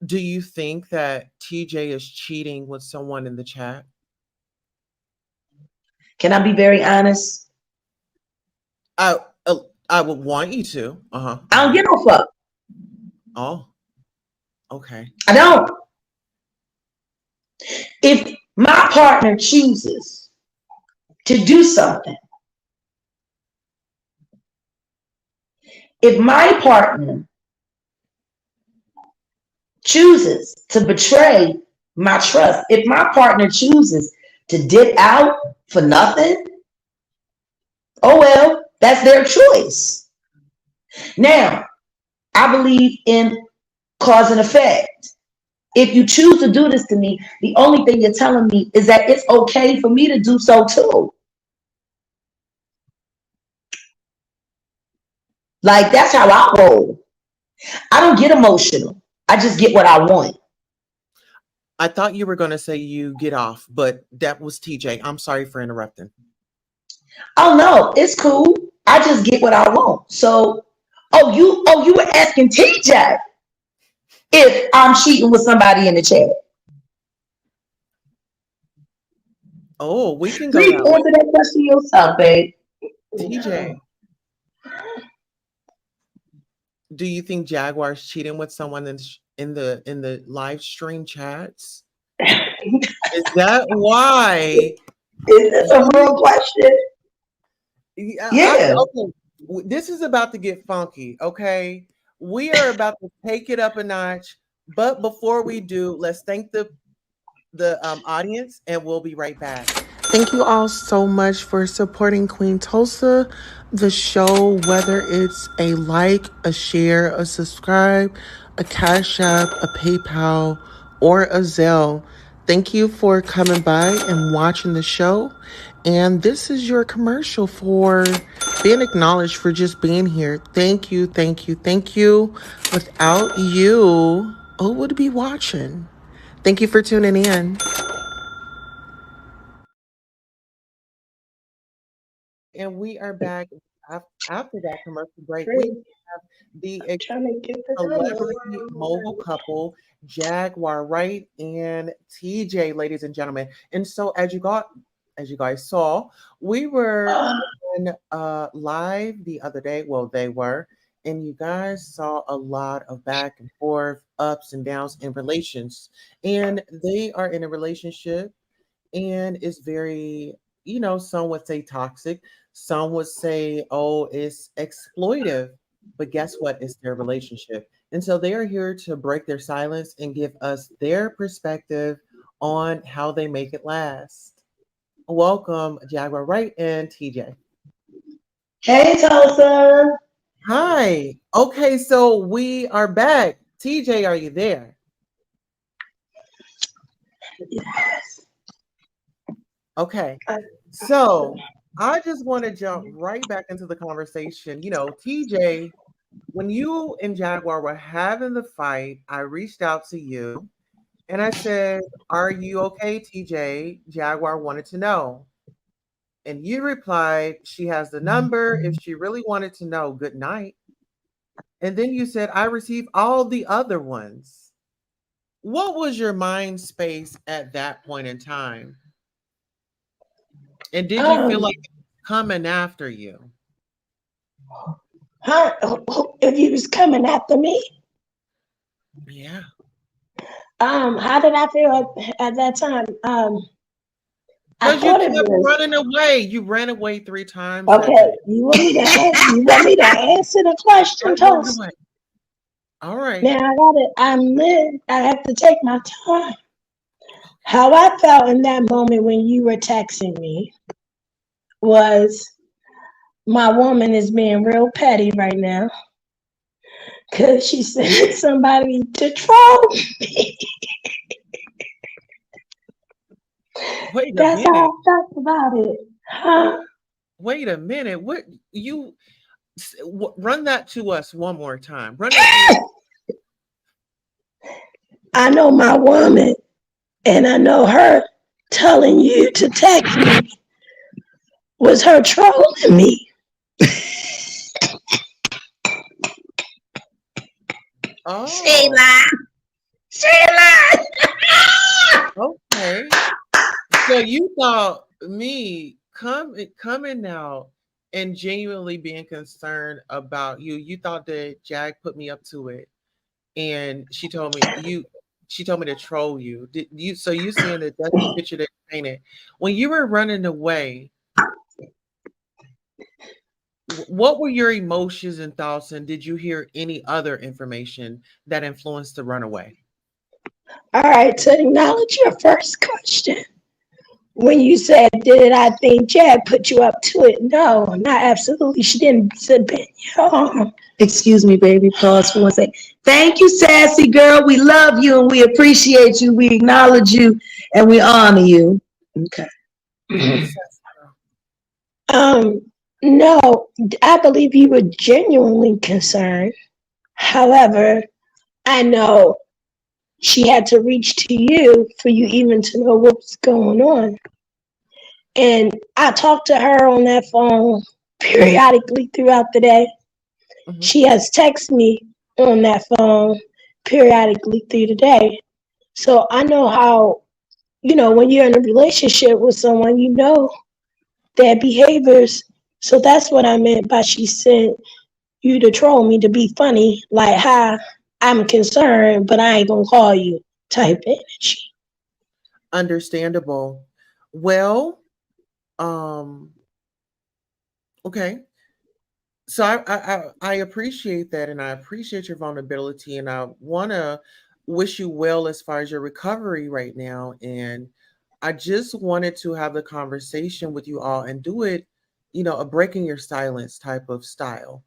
Do you think that TJ is cheating with someone in the chat? Can I be very honest? I would want you to. I don't give a fuck. Oh, okay. I don't. If my partner chooses to do something, if my partner chooses to betray my trust, if my partner chooses to dip out for nothing, oh well, that's their choice. Now, I believe in cause and effect. If you choose to do this to me, the only thing you're telling me is that it's okay for me to do so too. Like, that's how I roll. I don't get emotional. I just get what I want. I thought you were going to say you get off, but that was TJ. I'm sorry for interrupting. Oh, no, it's cool. I just get what I want. So, you were asking TJ if I'm cheating with somebody in the chat. Oh, we can go. Please answer that question yourself, babe. TJ. Do you think Jaguar's cheating with someone in the live stream chats? Is that why? Is this a real question? Yeah. Okay. This is about to get funky. Okay, we are about to take it up a notch. But before we do, let's thank the audience, and we'll be right back. Thank you all so much for supporting Queen Tulsa, the show, whether it's a like, a share, a subscribe, a Cash App, a PayPal, or a Zelle. Thank you for coming by and watching the show. And this is your commercial for being acknowledged for just being here. Thank you, thank you, thank you. Without you, who would be watching? Thank you for tuning in. And we are back after that commercial break. We have the Trying to get the celebrity mogul couple, Jaguar, Wright, and TJ, ladies and gentlemen. And so as you guys saw, we were on live the other day. Well, they were, and you guys saw a lot of back and forth, ups and downs in relations. And they are in a relationship and it's very, some would say toxic, some would say, oh, it's exploitive, but guess what? It's their relationship. And so they are here to break their silence and give us their perspective on how they make it last. Welcome, Jaguar Wright and TJ. Hey, Tulsa. Hi. Okay, so we are back. TJ, are you there? Yes. Okay. So I just want to jump right back into the conversation. TJ, when you and Jaguar were having the fight, I reached out to you and I said, "Are you okay, TJ?" Jaguar wanted to know. And you replied, "She has the number. If she really wanted to know, good night." And then you said, "I received all the other ones." What was your mind space at that point in time? And did you feel like it was coming after you? If he was coming after me, Yeah. how did I feel at that time? I Because you thought it kept was running away. You ran away 3 times that okay. day. You want me to answer the question, Right, go Toast? ahead. All right. Now I have to take my time. How I felt in that moment when you were texting me was my woman is being real petty right now because she sent somebody to troll me. Wait a That's how minute. I felt about it. Huh? Wait a minute. What you run that to us one more time? Run that to I know my woman and I know her telling you to text me was her trolling me. She Oh, lied. She lied. okay. So you thought me coming out and genuinely being concerned about you. You thought that Jag put me up to it, and she told me to troll you. Did you? So you seeing that that's the picture that you painted when you were running away. What were your emotions and thoughts, and did you hear any other information that influenced the runaway? All right, to acknowledge your first question. When you said, did I think Chad put you up to it? No, not absolutely. She didn't bend your arm. Excuse me, baby. Pause for one second. Thank you, sassy girl. We love you and we appreciate you. We acknowledge you and we honor you. Okay. Yes. No, I believe you were genuinely concerned. However, I know she had to reach to you for you even to know what was going on. And I talked to her on that phone periodically throughout the day. Mm-hmm. She has texted me on that phone periodically through the day. So I know how, when you're in a relationship with someone, you know their behaviors. So that's what I meant by she sent you to troll me to be funny, like, hi, I'm concerned, but I ain't gonna call you type energy. Understandable. Well, um, okay. So I appreciate that, and I appreciate your vulnerability, and I want to wish you well as far as your recovery right now. And I just wanted to have the conversation with you all and do it, a breaking your silence type of style.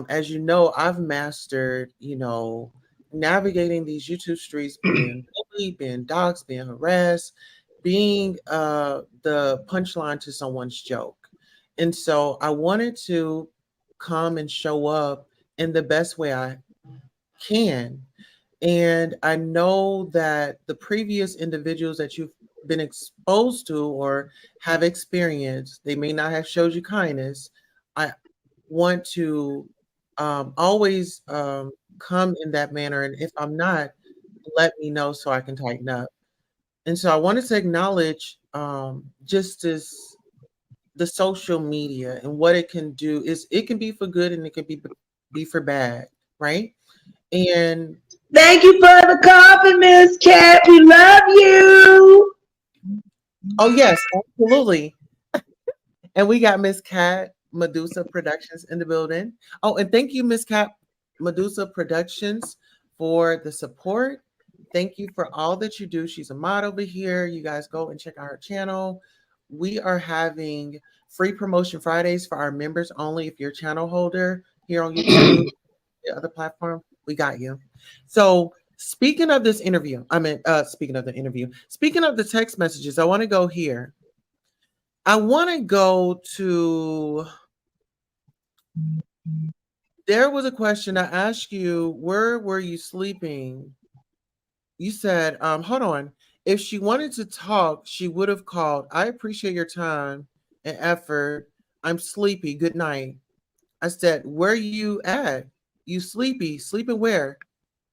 As you know, I've mastered, navigating these YouTube streets, being bullied, being doxxed, being harassed, being the punchline to someone's joke. And so I wanted to come and show up in the best way I can. And I know that the previous individuals that you've been exposed to or have experienced, they may not have showed you kindness. I want to always come in that manner. And if I'm not, let me know so I can tighten up. And so I wanted to acknowledge just this the social media and what it can do is it can be for good and it can be for bad, right? And Thank you for the coffee, Miss Cat. We love you. oh yes, absolutely. And we got Miss Cat Medusa Productions in the building. Oh, and thank you, Miss Cat Medusa Productions, for the support. Thank you for all that you do. She's a mod over here. You guys go and check out her channel. We are having free promotion Fridays for our members only. If you're a channel holder here on YouTube, the other platform, we got you. So speaking of this interview, speaking of the interview, speaking of the text messages, I want to go here. I want to go to, there was a question I asked you, where were you sleeping? You said, hold on. If she wanted to talk, she would have called. I appreciate your time and effort. I'm sleepy. Good night. I said, where you at? You sleepy. Sleeping where?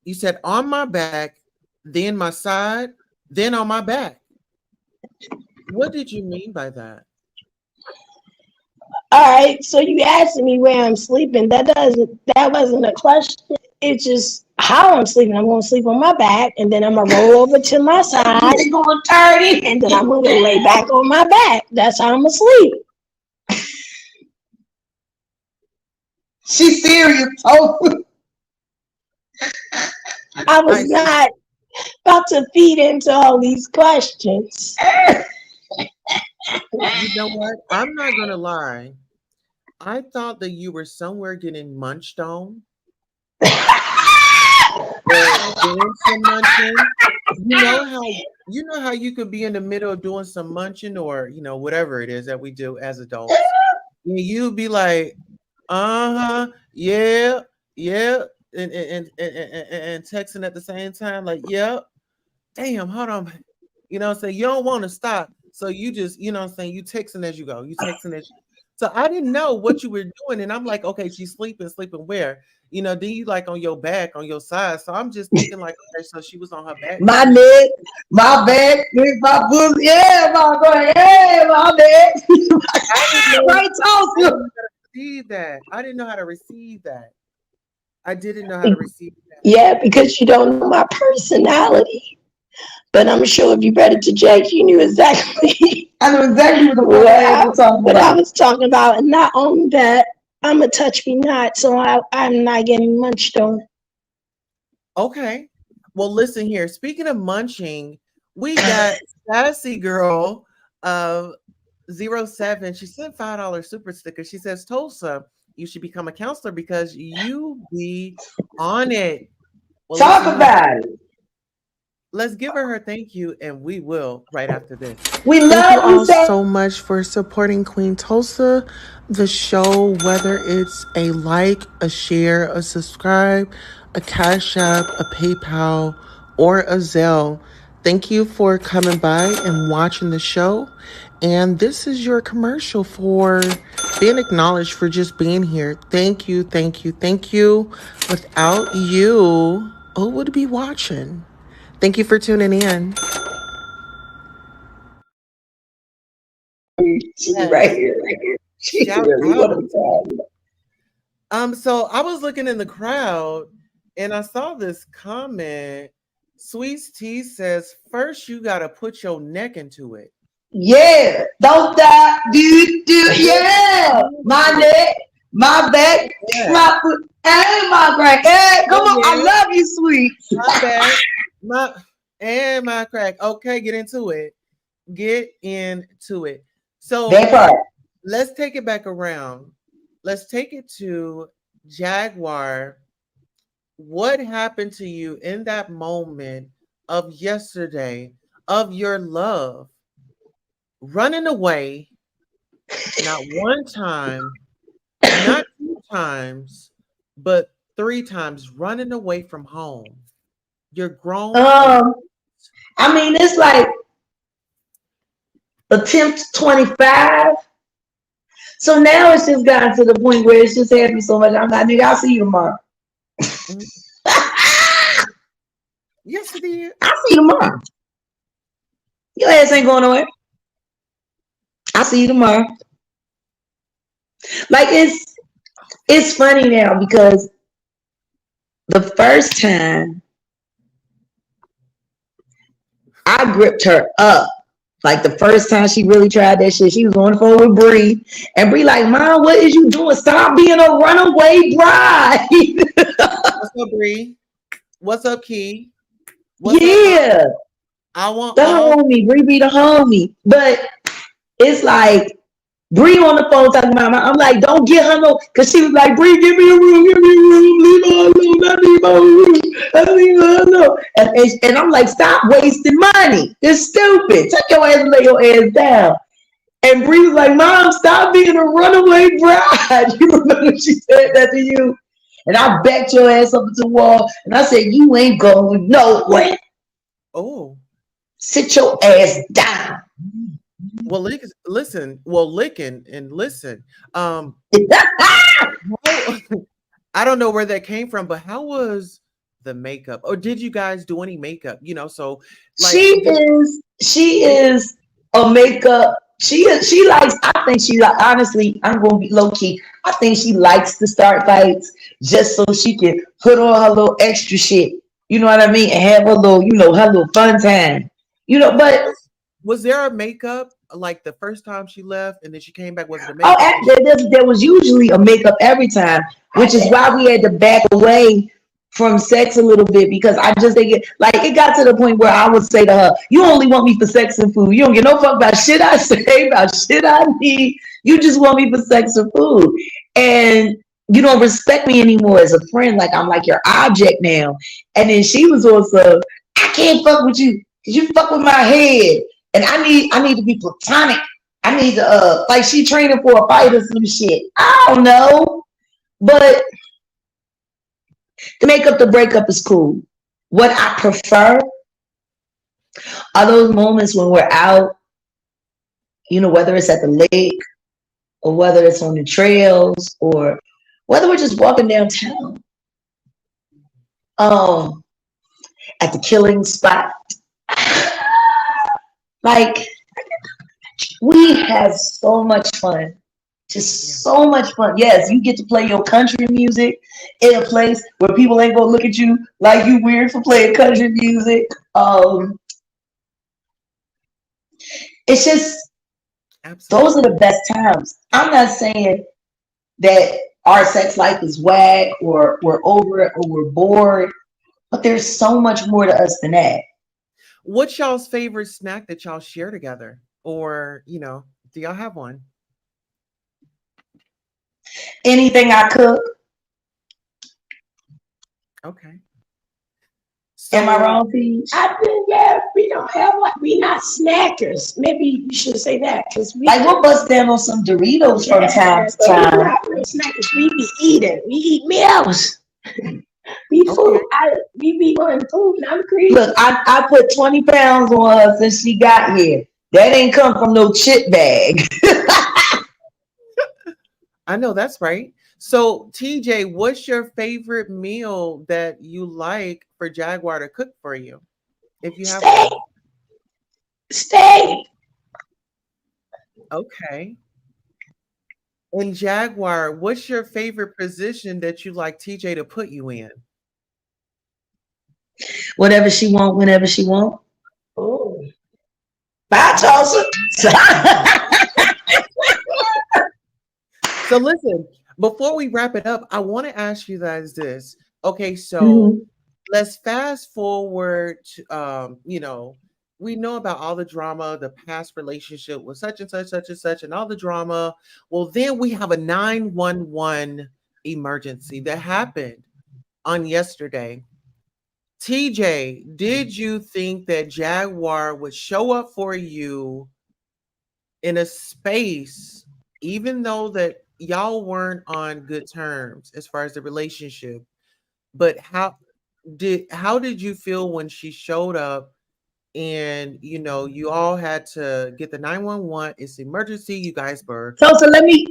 You said, on my back, then my side, then on my back. What did you mean by that? All right, so you asking me where I'm sleeping. That wasn't a question. It's just how I'm sleeping. I'm gonna sleep on my back and then I'm gonna roll over to my side. It's gonna turn it, and then I'm gonna lay back on my back. That's how I'm asleep. She's serious. Oh, I was not about to feed into all these questions. You know what? I'm not gonna lie. I thought that you were somewhere getting munched on. Or doing some munching. You know how you could be in the middle of doing some munching or whatever it is that we do as adults. And you'd be like, yeah, yeah, and texting at the same time, like, yep, damn, hold on. You don't want to stop. So you just, you texting as you go. You texting as you. So I didn't know what you were doing. And I'm like, okay, she's sleeping where? Then you like on your back, on your side. So I'm just thinking like, okay, so she was on her back. my neck, my back, my bosom. Yeah, my neck. Right, Tulsa. I didn't know how to receive that. I didn't know how to receive that. Yeah, because you don't know my personality. But I'm sure if you read it to Jake, you knew exactly. I know exactly what I was talking about. And not only that, I'm a touch me not, so I'm not getting munched on. Okay. Well, listen here. Speaking of munching, we got Sassy Girl of 07. She sent $5 super sticker. She says, Tulsa, you should become a counselor because you be on it. Well, talk about it. Let's give her thank you, and we will right after this. We love you all so much for supporting Queen Tulsa, the show, whether it's a like, a share, a subscribe, a Cash App, a PayPal, or a Zelle. Thank you for coming by and watching the show. And this is your commercial for being acknowledged for just being here. Thank you, thank you, thank you. Without you, who would be watching? Thank you for tuning in. She's right here. She's really what I'm talking about. So I was looking in the crowd and I saw this comment. Sweets T says, first you gotta put your neck into it. Yeah. Don't stop. Do. Yeah. My neck, my back, my foot, and my crack. Hey, come on. I love you, sweet. My back, my crack. Okay, get into it. Get into it. So That part. let's take it back around. Let's take it to Jaguar. What happened to you in that moment of yesterday of your love running away, not one time, not two times, but three times running away from home? You're grown. I mean, it's like attempt 25. So now it's just gotten to the point where it's just happening so much. I'm like, nigga, I'll see you tomorrow. Mhm. Yes, it is. I'll see you tomorrow. Your ass ain't going nowhere. I'll see you tomorrow. Like it's funny now because the first time I gripped her up, like the first time she really tried that shit, she was on the phone with Bree, and Bree like, Mom, what is you doing? Stop being a runaway bride. What's up, Bree? What's up, Key? What's Yeah, up? I want the all. homie, Bree be the homie, but it's like Bree on the phone talking about I'm like, don't get her no, because she was like, Bree, give me a room, leave her alone, I need my room, I leave her alone. And I'm like, stop wasting money. It's stupid. Take your ass and lay your ass down. And Bree was like, Mom, stop being a runaway bride. You remember she said that to you? And I backed your ass up into the wall and I said, you ain't going nowhere. Oh, Sit your ass down. well, listen. Well, licking and listen. How- I don't know where that came from, but how was the makeup? Or did you guys do any makeup? So like, she is a makeup. She likes, I think she like, honestly, I'm gonna be low key. I think she likes to start fights just so she can put on her little extra shit. You know what I mean? And have her little, her little fun time. But was there a makeup like the first time she left and then she came back? Was it a oh, makeup? there was usually a makeup every time, which is why we had to back away from sex a little bit because I just think it got to the point where I would say to her, you only want me for sex and food. You don't get no fuck about shit I say, about shit I need. You just want me for sex and food. And you don't respect me anymore as a friend. Like I'm like your object now. And then she was also, I can't fuck with you because you fuck with my head. And I need to be platonic. I need to like she training for a fight or some shit. I don't know. But the makeup, the breakup is cool. What I prefer are those moments when we're out, whether it's at the lake or whether it's on the trails or whether we're just walking downtown. At the killing spot. Like we have so much fun. Just so much fun. Yes, you get to play your country music in a place where people ain't gonna look at you like you weird for playing country music. It's just Absolutely. those are the best times. I'm not saying that our sex life is whack or we're over it or we're bored, but there's so much more to us than that. What's y'all's favorite snack that y'all share together? Or, do y'all have one? Anything I cook. Okay. Am I wrong, Peach? I think we don't have we not snackers. Maybe you should say that because we'll bust down on some Doritos from time to time. We're not real snackers. We be eating. We eat meals. We food. We be wanting food. And I'm crazy. Look, I put 20 pounds on her since she got here. That ain't come from no chip bag. I know that's right. So, TJ, what's your favorite meal that you like for Jaguar to cook for you? If you have steak. Steak. Okay. And Jaguar, what's your favorite position that you like TJ to put you in? Whatever she want, whenever she want. Oh. Bye, Tulsa. So listen, before we wrap it up, I want to ask you guys this. Okay, so let's fast forward to, we know about all the drama, the past relationship with such and such, such and such, and all the drama. Well, then we have a 911 emergency that happened on yesterday. TJ, did you think that Jaguar would show up for you in a space, even though that y'all weren't on good terms as far as the relationship? But how did you feel when she showed up and you all had to get the 911? It's emergency. You guys were So let me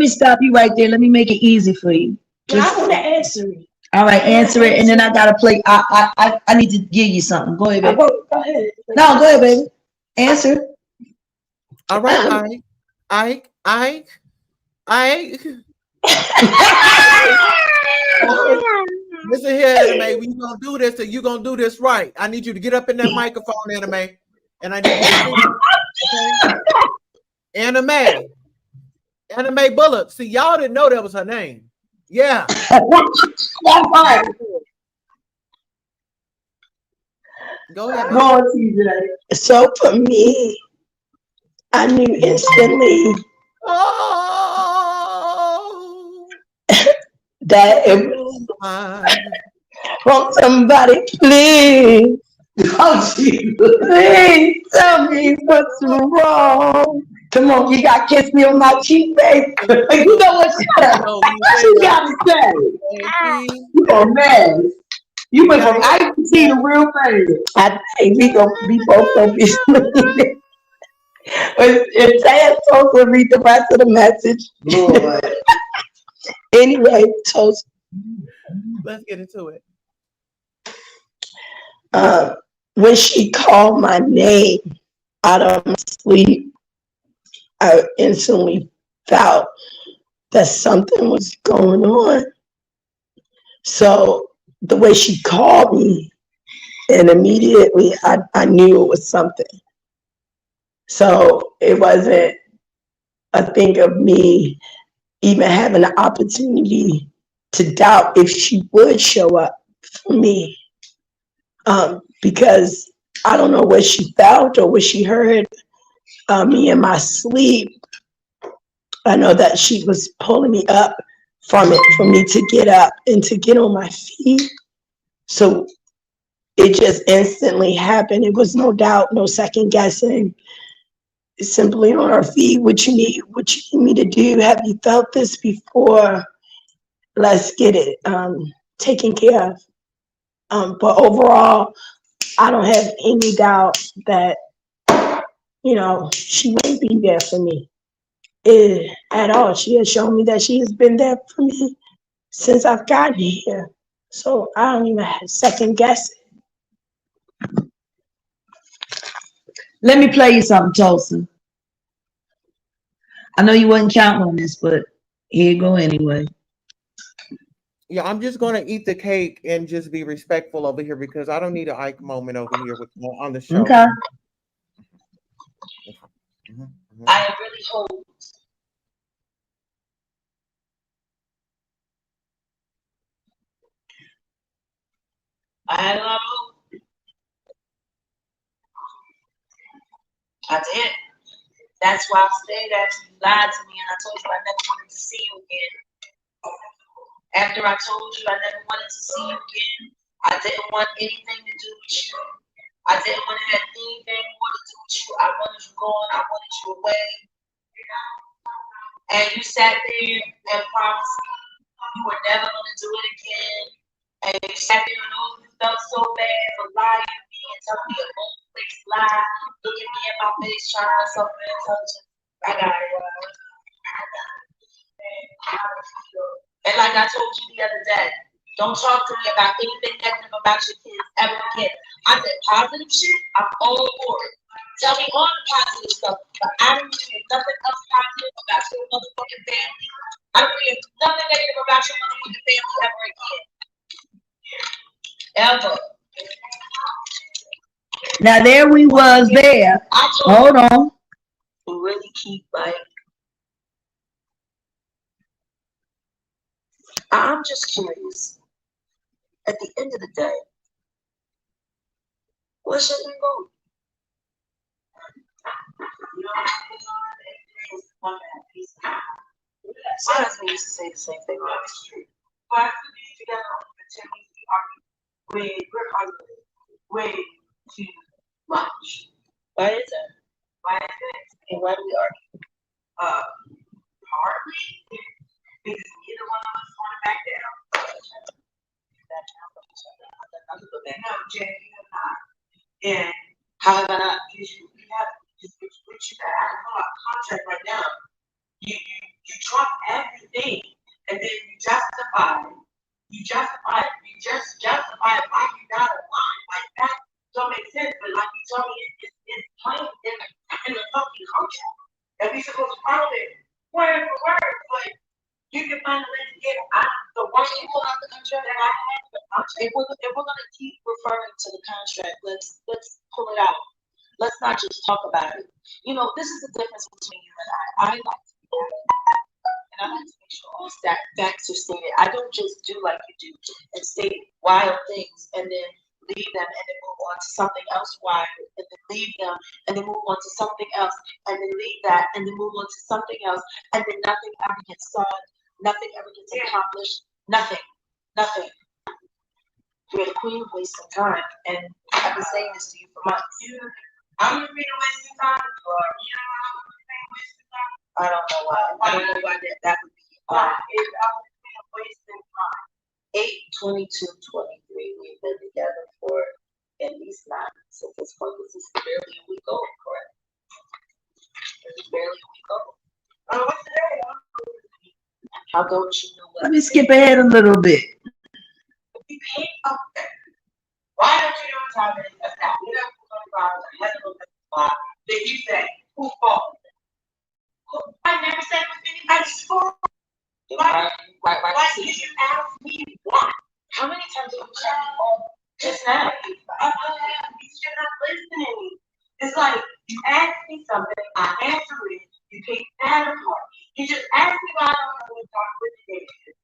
stop you right there. Let me make it easy for you. I want to answer it. All right, answer it, and then I gotta play. I need to give you something. Go ahead, baby. Go ahead. No, go ahead, baby. Answer. all right. Ike. Listen here, Anime. You gonna do this, and you gonna do this right. I need you to get up in that microphone, Anime, and I need you to sing. Okay? Anime Bullock. See, y'all didn't know that was her name. Yeah. That part. Go ahead. Go on, TJ. So for me, I knew instantly that it was from somebody. Please, oh Jesus, please tell me what's wrong. Come on, you got to kiss me on my cheek, babe. You know what she got to say. You a mess. You went from I can see the real thing. I think we both gonna be sleeping. If Tad's supposed to read the rest of the message, Lord. Anyway, Toast. Let's get into it. When she called my name out of my sleep, I instantly felt that something was going on. So the way she called me, and immediately I knew it was something. So it wasn't a thing of me even having the opportunity to doubt if she would show up for me. Because I don't know what she felt or what she heard me in my sleep. I know that she was pulling me up from it for me to get up and to get on my feet. So it just instantly happened. It was no doubt, no second guessing. Simply on our feet. What you need me to do? Have you felt this before? Let's get it taken care of. But overall, I don't have any doubt that she wouldn't be there for me at all. She has shown me that she has been there for me since I've gotten here. So I don't even have second guess. Let me play you something, Tulsa. I know you wasn't counting on this, but here you go anyway. Yeah, I'm just gonna eat the cake and just be respectful over here because I don't need an Ike moment over here on the show. Okay. I really hope I had a lot of hope. I did. That's why I stayed after you lied to me and I told you I never wanted to see you again. After I told you I never wanted to see you again, I didn't want anything to do with you. I didn't want to have anything more to do with you. I wanted you gone. I wanted you away. And you sat there and promised me you were never going to do it again. And you sat there and oh, you felt so bad for lying to me and telling me a whole place lie. Looking me in my face, trying something and touch. I got it, And like I told you the other day, don't talk to me about anything negative about your kids ever again. I said positive shit, I'm all for it. Tell me all the positive stuff, but I don't hear nothing else positive about your motherfucking family. I don't hear nothing negative about your motherfucking family ever again. Ever. Now there we was there. Hold on. Really keep like. I'm just curious. At the end of the day, what's your end goal? You know, everything is one bad piece. My husband used to say the same thing. Well, it's true. Why have to be together for 10 weeks? We're arguing way too much. Why is that? Why is that? And why do we argue? Hardly, because neither one of us want to back down. No, Jay, you have not. And how have I not? Because you have, what you got out of contract right now. You trump everything, and then you justify why you're not aligned. Like that don't make sense. But like you told me, it's plain in the fucking contract. And we supposed to follow it word for word. But you can find a way to get out the one pull out the contract that I had. If we're gonna keep referring to the contract, let's pull it out. Let's not just talk about it. You know, this is the difference between you and I. I like to be and I like to make sure all facts are stated. I don't just do like you do and state wild things and then leave them and then move on to something else wild and then leave them and then move on to something else and then leave that and then move on to something else and then nothing ever gets solved, nothing ever gets accomplished, nothing. You're the queen of wasting time, and I've been saying this to you for months. I'm the queen of wasting time, or you know I'm the queen of wasting time. I don't know why. I don't know why that would be. I'm the queen of wasting time. 8/22/23. We've been together for at least 9 months. At this point, this is barely a week old, correct? This is barely a week old. What's today? How don't you know what? Let me skip ahead a little bit. You paid up there. Why don't you know what time it is? That's not $25 ahead of the spot. Then you say, who fault? I never said it was anybody's fault. Why did you ask me why? How many times did you check on just now? You're not listening. It's like you ask me something, I answer it, you take that apart. You just ask me why I don't know what the day is.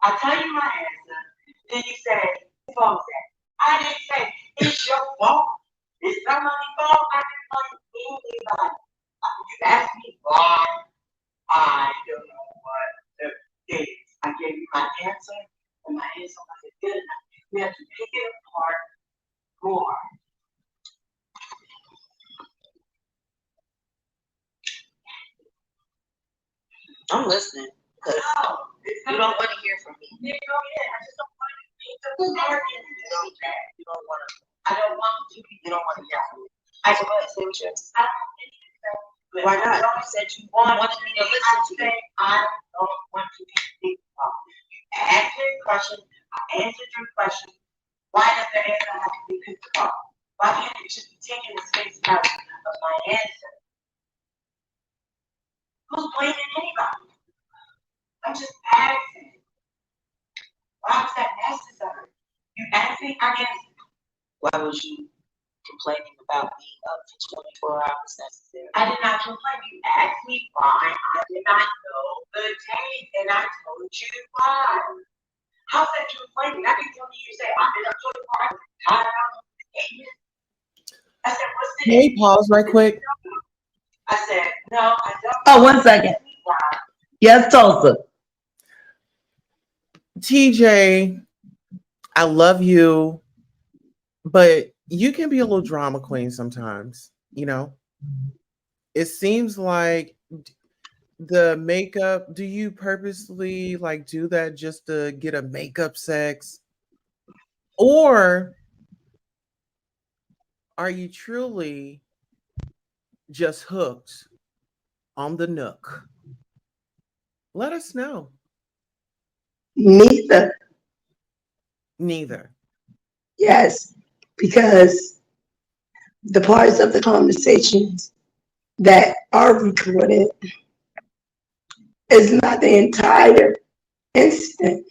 I tell you my answer. Then you say, whose fault is that? I didn't say, it's your fault. It's somebody's fault. I didn't blame anybody. You asked me why. I don't know what the day is. I gave you my answer, and my answer wasn't good enough. We have to pick it apart more. I'm listening, because you don't want to hear from me. I just don't want to. You don't want to. I don't want to. You don't want to hear from me. I just want to say what you're saying. I don't think so. Why not? You said you wanted me to listen to you. I don't want to be involved. You asked me a question. I answered your question. Why does the answer have to be picked apart? Why can't it just be taken as face value of my answer? Who's blaming anybody? I'm just asking. Why was that necessary? You asked me, I answered. Why was you complaining about being up for 24 hours necessary? I did not complain. You asked me why. I did not know the date, and I told you why. How's that complaining? I can tell you say, I've been up 24 hours. Tired out of the game. I said, what's the Can you pause right quick? I said, no, I don't. Oh, 1 second. Yes, Tulsa. TJ, I love you, but you can be a little drama queen sometimes, you know? It seems like the makeup, do you purposely like do that just to get a makeup sex? Or are you truly just hooked on the nook? Let us know. Neither. Neither. Yes, because the parts of the conversations that are recorded is not the entire incident.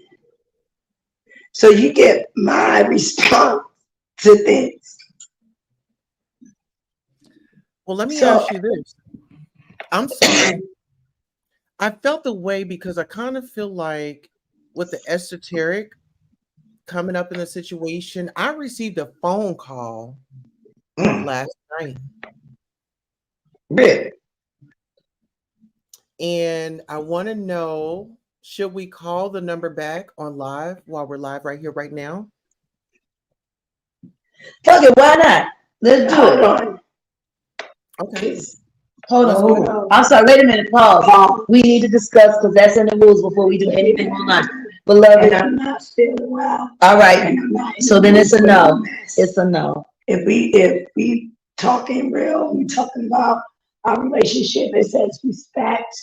So you get my response to things. Well, let me ask you this. I'm sorry. I felt the way because I kind of feel like with the esoteric coming up in the situation, I received a phone call last night. Really? And I want to know, should we call the number back on live while we're live right here, right now? Fuck it, why not? Let's do Hold it. on. Okay. Hold Let's on, go hold ahead. on. I'm sorry, wait a minute, pause. We need to discuss, because that's in the rules before we do anything online. And Beloved, I'm not feeling well. all right, And I'm not in so the then mood it's a for no. mess. It's a no. If we talking real, we talking about our relationship. It says respect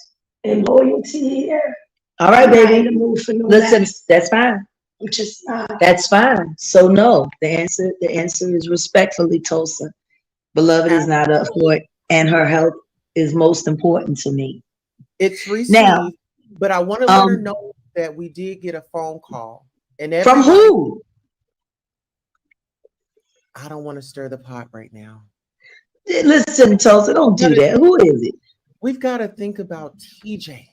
and loyalty here. All right, I'm not in the baby. mood for no Listen, mess. that's fine. I'm just not. That's fine. So no, the answer is respectfully, Tulsa. Beloved is not up for it, and her health is most important to me. It's Now, received, but I want to let her know that we did get a phone call. And from everybody, who? I don't want to stir the pot right now. Listen, Tulsa, don't do that. Who is it? We've got to think about TJ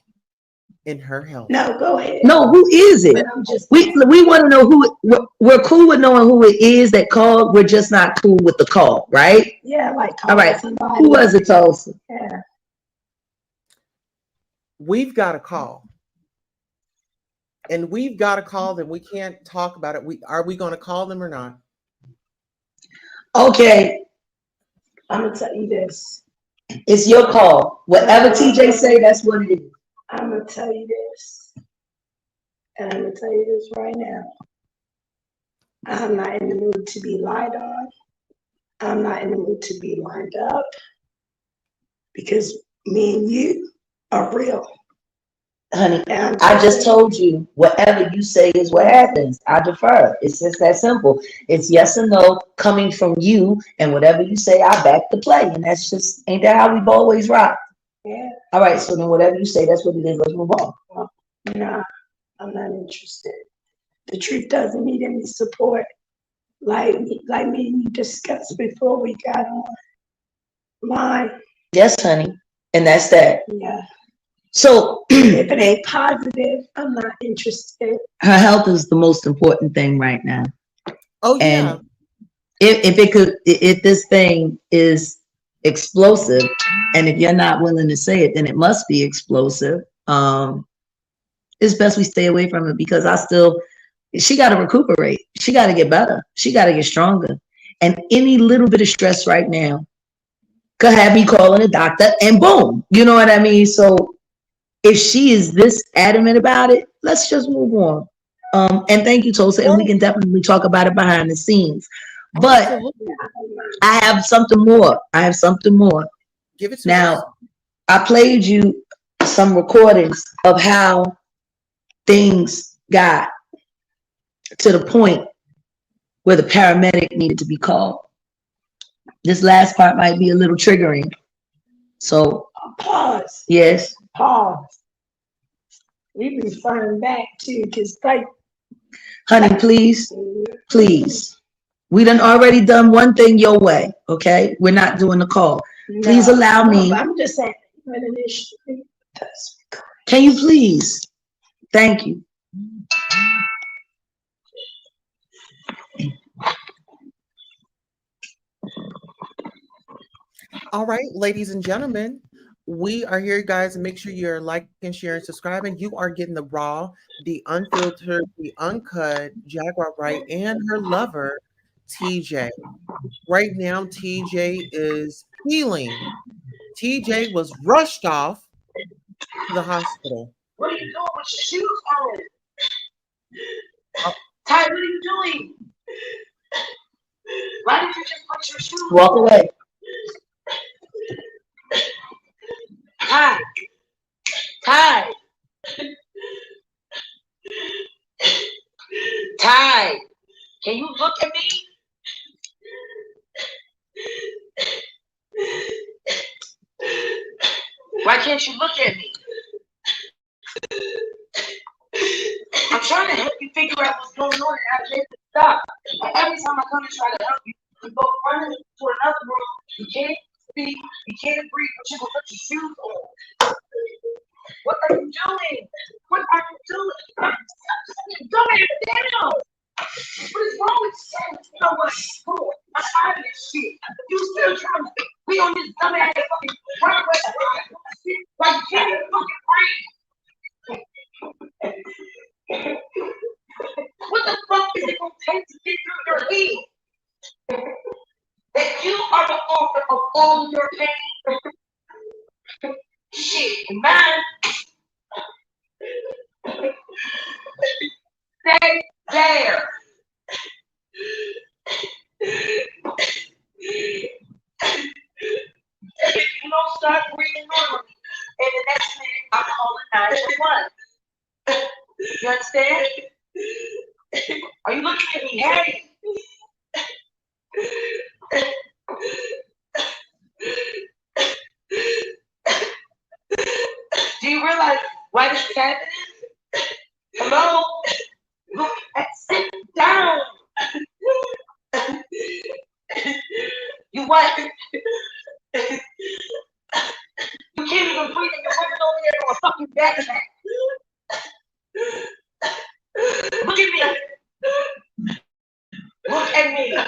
and her health. No, go ahead. No, who is it? But I'm just We want to know who. We're cool with knowing who it is that called. We're just not cool with the call, right? yeah, like All right. somebody. Who was it, Tulsa? Yeah. We've got a call. And we've got to call them. We can't talk about it. Are we going to call them or not? Okay, I'm gonna tell you this. it's your call. Whatever TJ say, that's what it is. I'm gonna tell you this. And I'm gonna tell you this right now. I'm not in the mood to be lied on. I'm not in the mood to be lined up. Because me and you are real. Honey, And I just told you, whatever you say is what happens. I defer. It's just that simple. It's yes or no coming from you, and whatever you say, I back the play. And that's just, ain't that how we've always rocked? Yeah. All right, so then whatever you say, that's what it is. Let's move on. Nah, I'm not interested. The truth doesn't need any support. Like me and you discussed before we got online. Yes, honey. And that's that. Yeah. So If it ain't positive, I'm not interested. her health is the most important thing right now. Oh, yeah. And if this thing is explosive, and if you're not willing to say it, then it must be explosive. It's best we stay away from it, because she got to recuperate. She got to get better. She got to get stronger. And any little bit of stress right now could have me calling a doctor, and boom, you know what I mean? So if she is this adamant about it, let's just move on. And thank you, Tulsa, and we can definitely talk about it behind the scenes. But Absolutely. I have something more. Give it to us. Now, I played you some recordings of how things got to the point where the paramedic needed to be called. This last part might be a little triggering. So, Pause. yes. Pause. We referring back to, because like, Honey, please. We done already done one thing your way, okay? We're not doing the call. Please allow me. I'm just saying, initially, Can you please? Thank you. All right, ladies and gentlemen, we are here, guys. Make sure you're liking, sharing, subscribing. You are getting the raw, the unfiltered, the uncut Jaguar Wright and her lover, TJ. Right now, TJ is healing. TJ was rushed off to the hospital. What are you doing with your shoes on? Ty, what are you doing? Why did you just put your shoes on? Walk away. Ty. Ty. Ty. Can you look at me? Why can't you look at me? I'm trying to help you figure out what's going on and how to make it stop. And every time I come and try to help you, you go running to another room. You can't speak, you can't breathe, but you will put your shoes on. What are you doing? What are you doing? Don't make it down. What is wrong with you? You know what? Come on. I'm tired of this shit. You still trying to be on this dumbass fucking gonna take to get through your heat. That you are the author of all your pain. Shit, man. Stay there. If you don't start breathing normally, and the next minute I'm calling 911. You understand? Are you looking at me, Harry? Do you realize why this is happening? Hello? Look at, sit down. You what? You can't even breathe and you're running over there on a fucking backpack. Look at me. Look at me.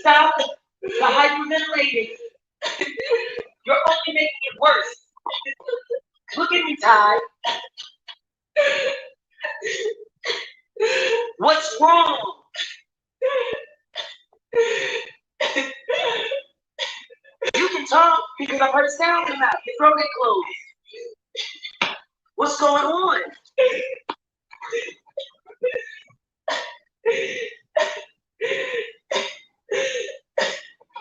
Stop the hyperventilating. You're only making it worse. Look at me, Ty. What's wrong? You can talk because I heard a sound come out. Your throat ain't closed. What's going on?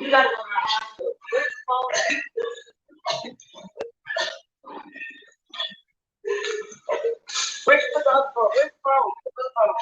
You gotta go to the hospital. Where's the phone at? Where's the other phone? Where's the phone? Where's the phone?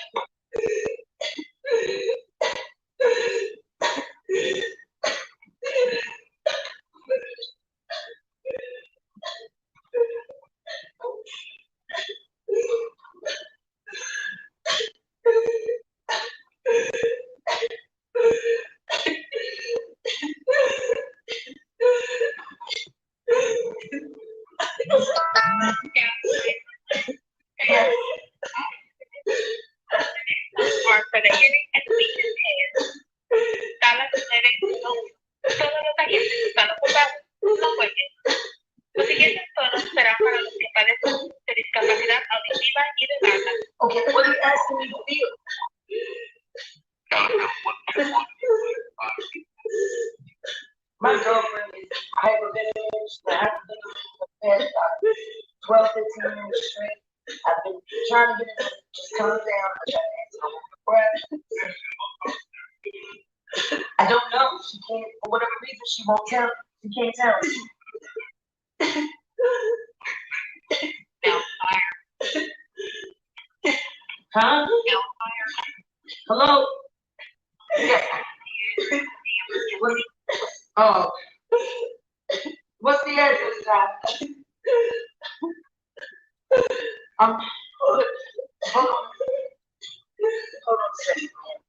Okay, what are you asking me to feel? My girlfriend is hyperventilating. She's been hyperventilating for the past 12, 15 minutes straight. I've been trying to get her to just calm down. I try to answer her breath. I don't know. She can't, for whatever reason, she won't tell. She can't tell me. Huh? Hello? Yeah. Oh. What's the address, Ty? Hold on. Hold on a second, man.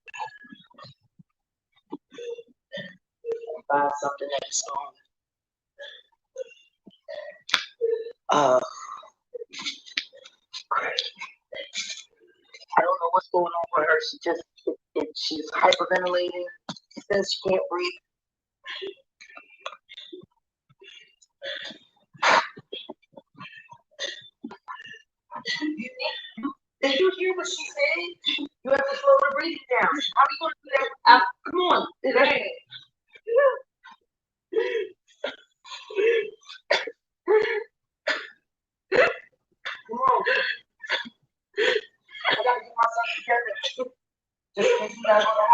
Find something that's on. I don't know what's going on with her. She just, she's hyperventilating. She says she can't breathe. Did you hear what she said? You have to slow her breathing down. How are you going to do that? Come on. Come on. I gotta get myself together. Just in case you guys want to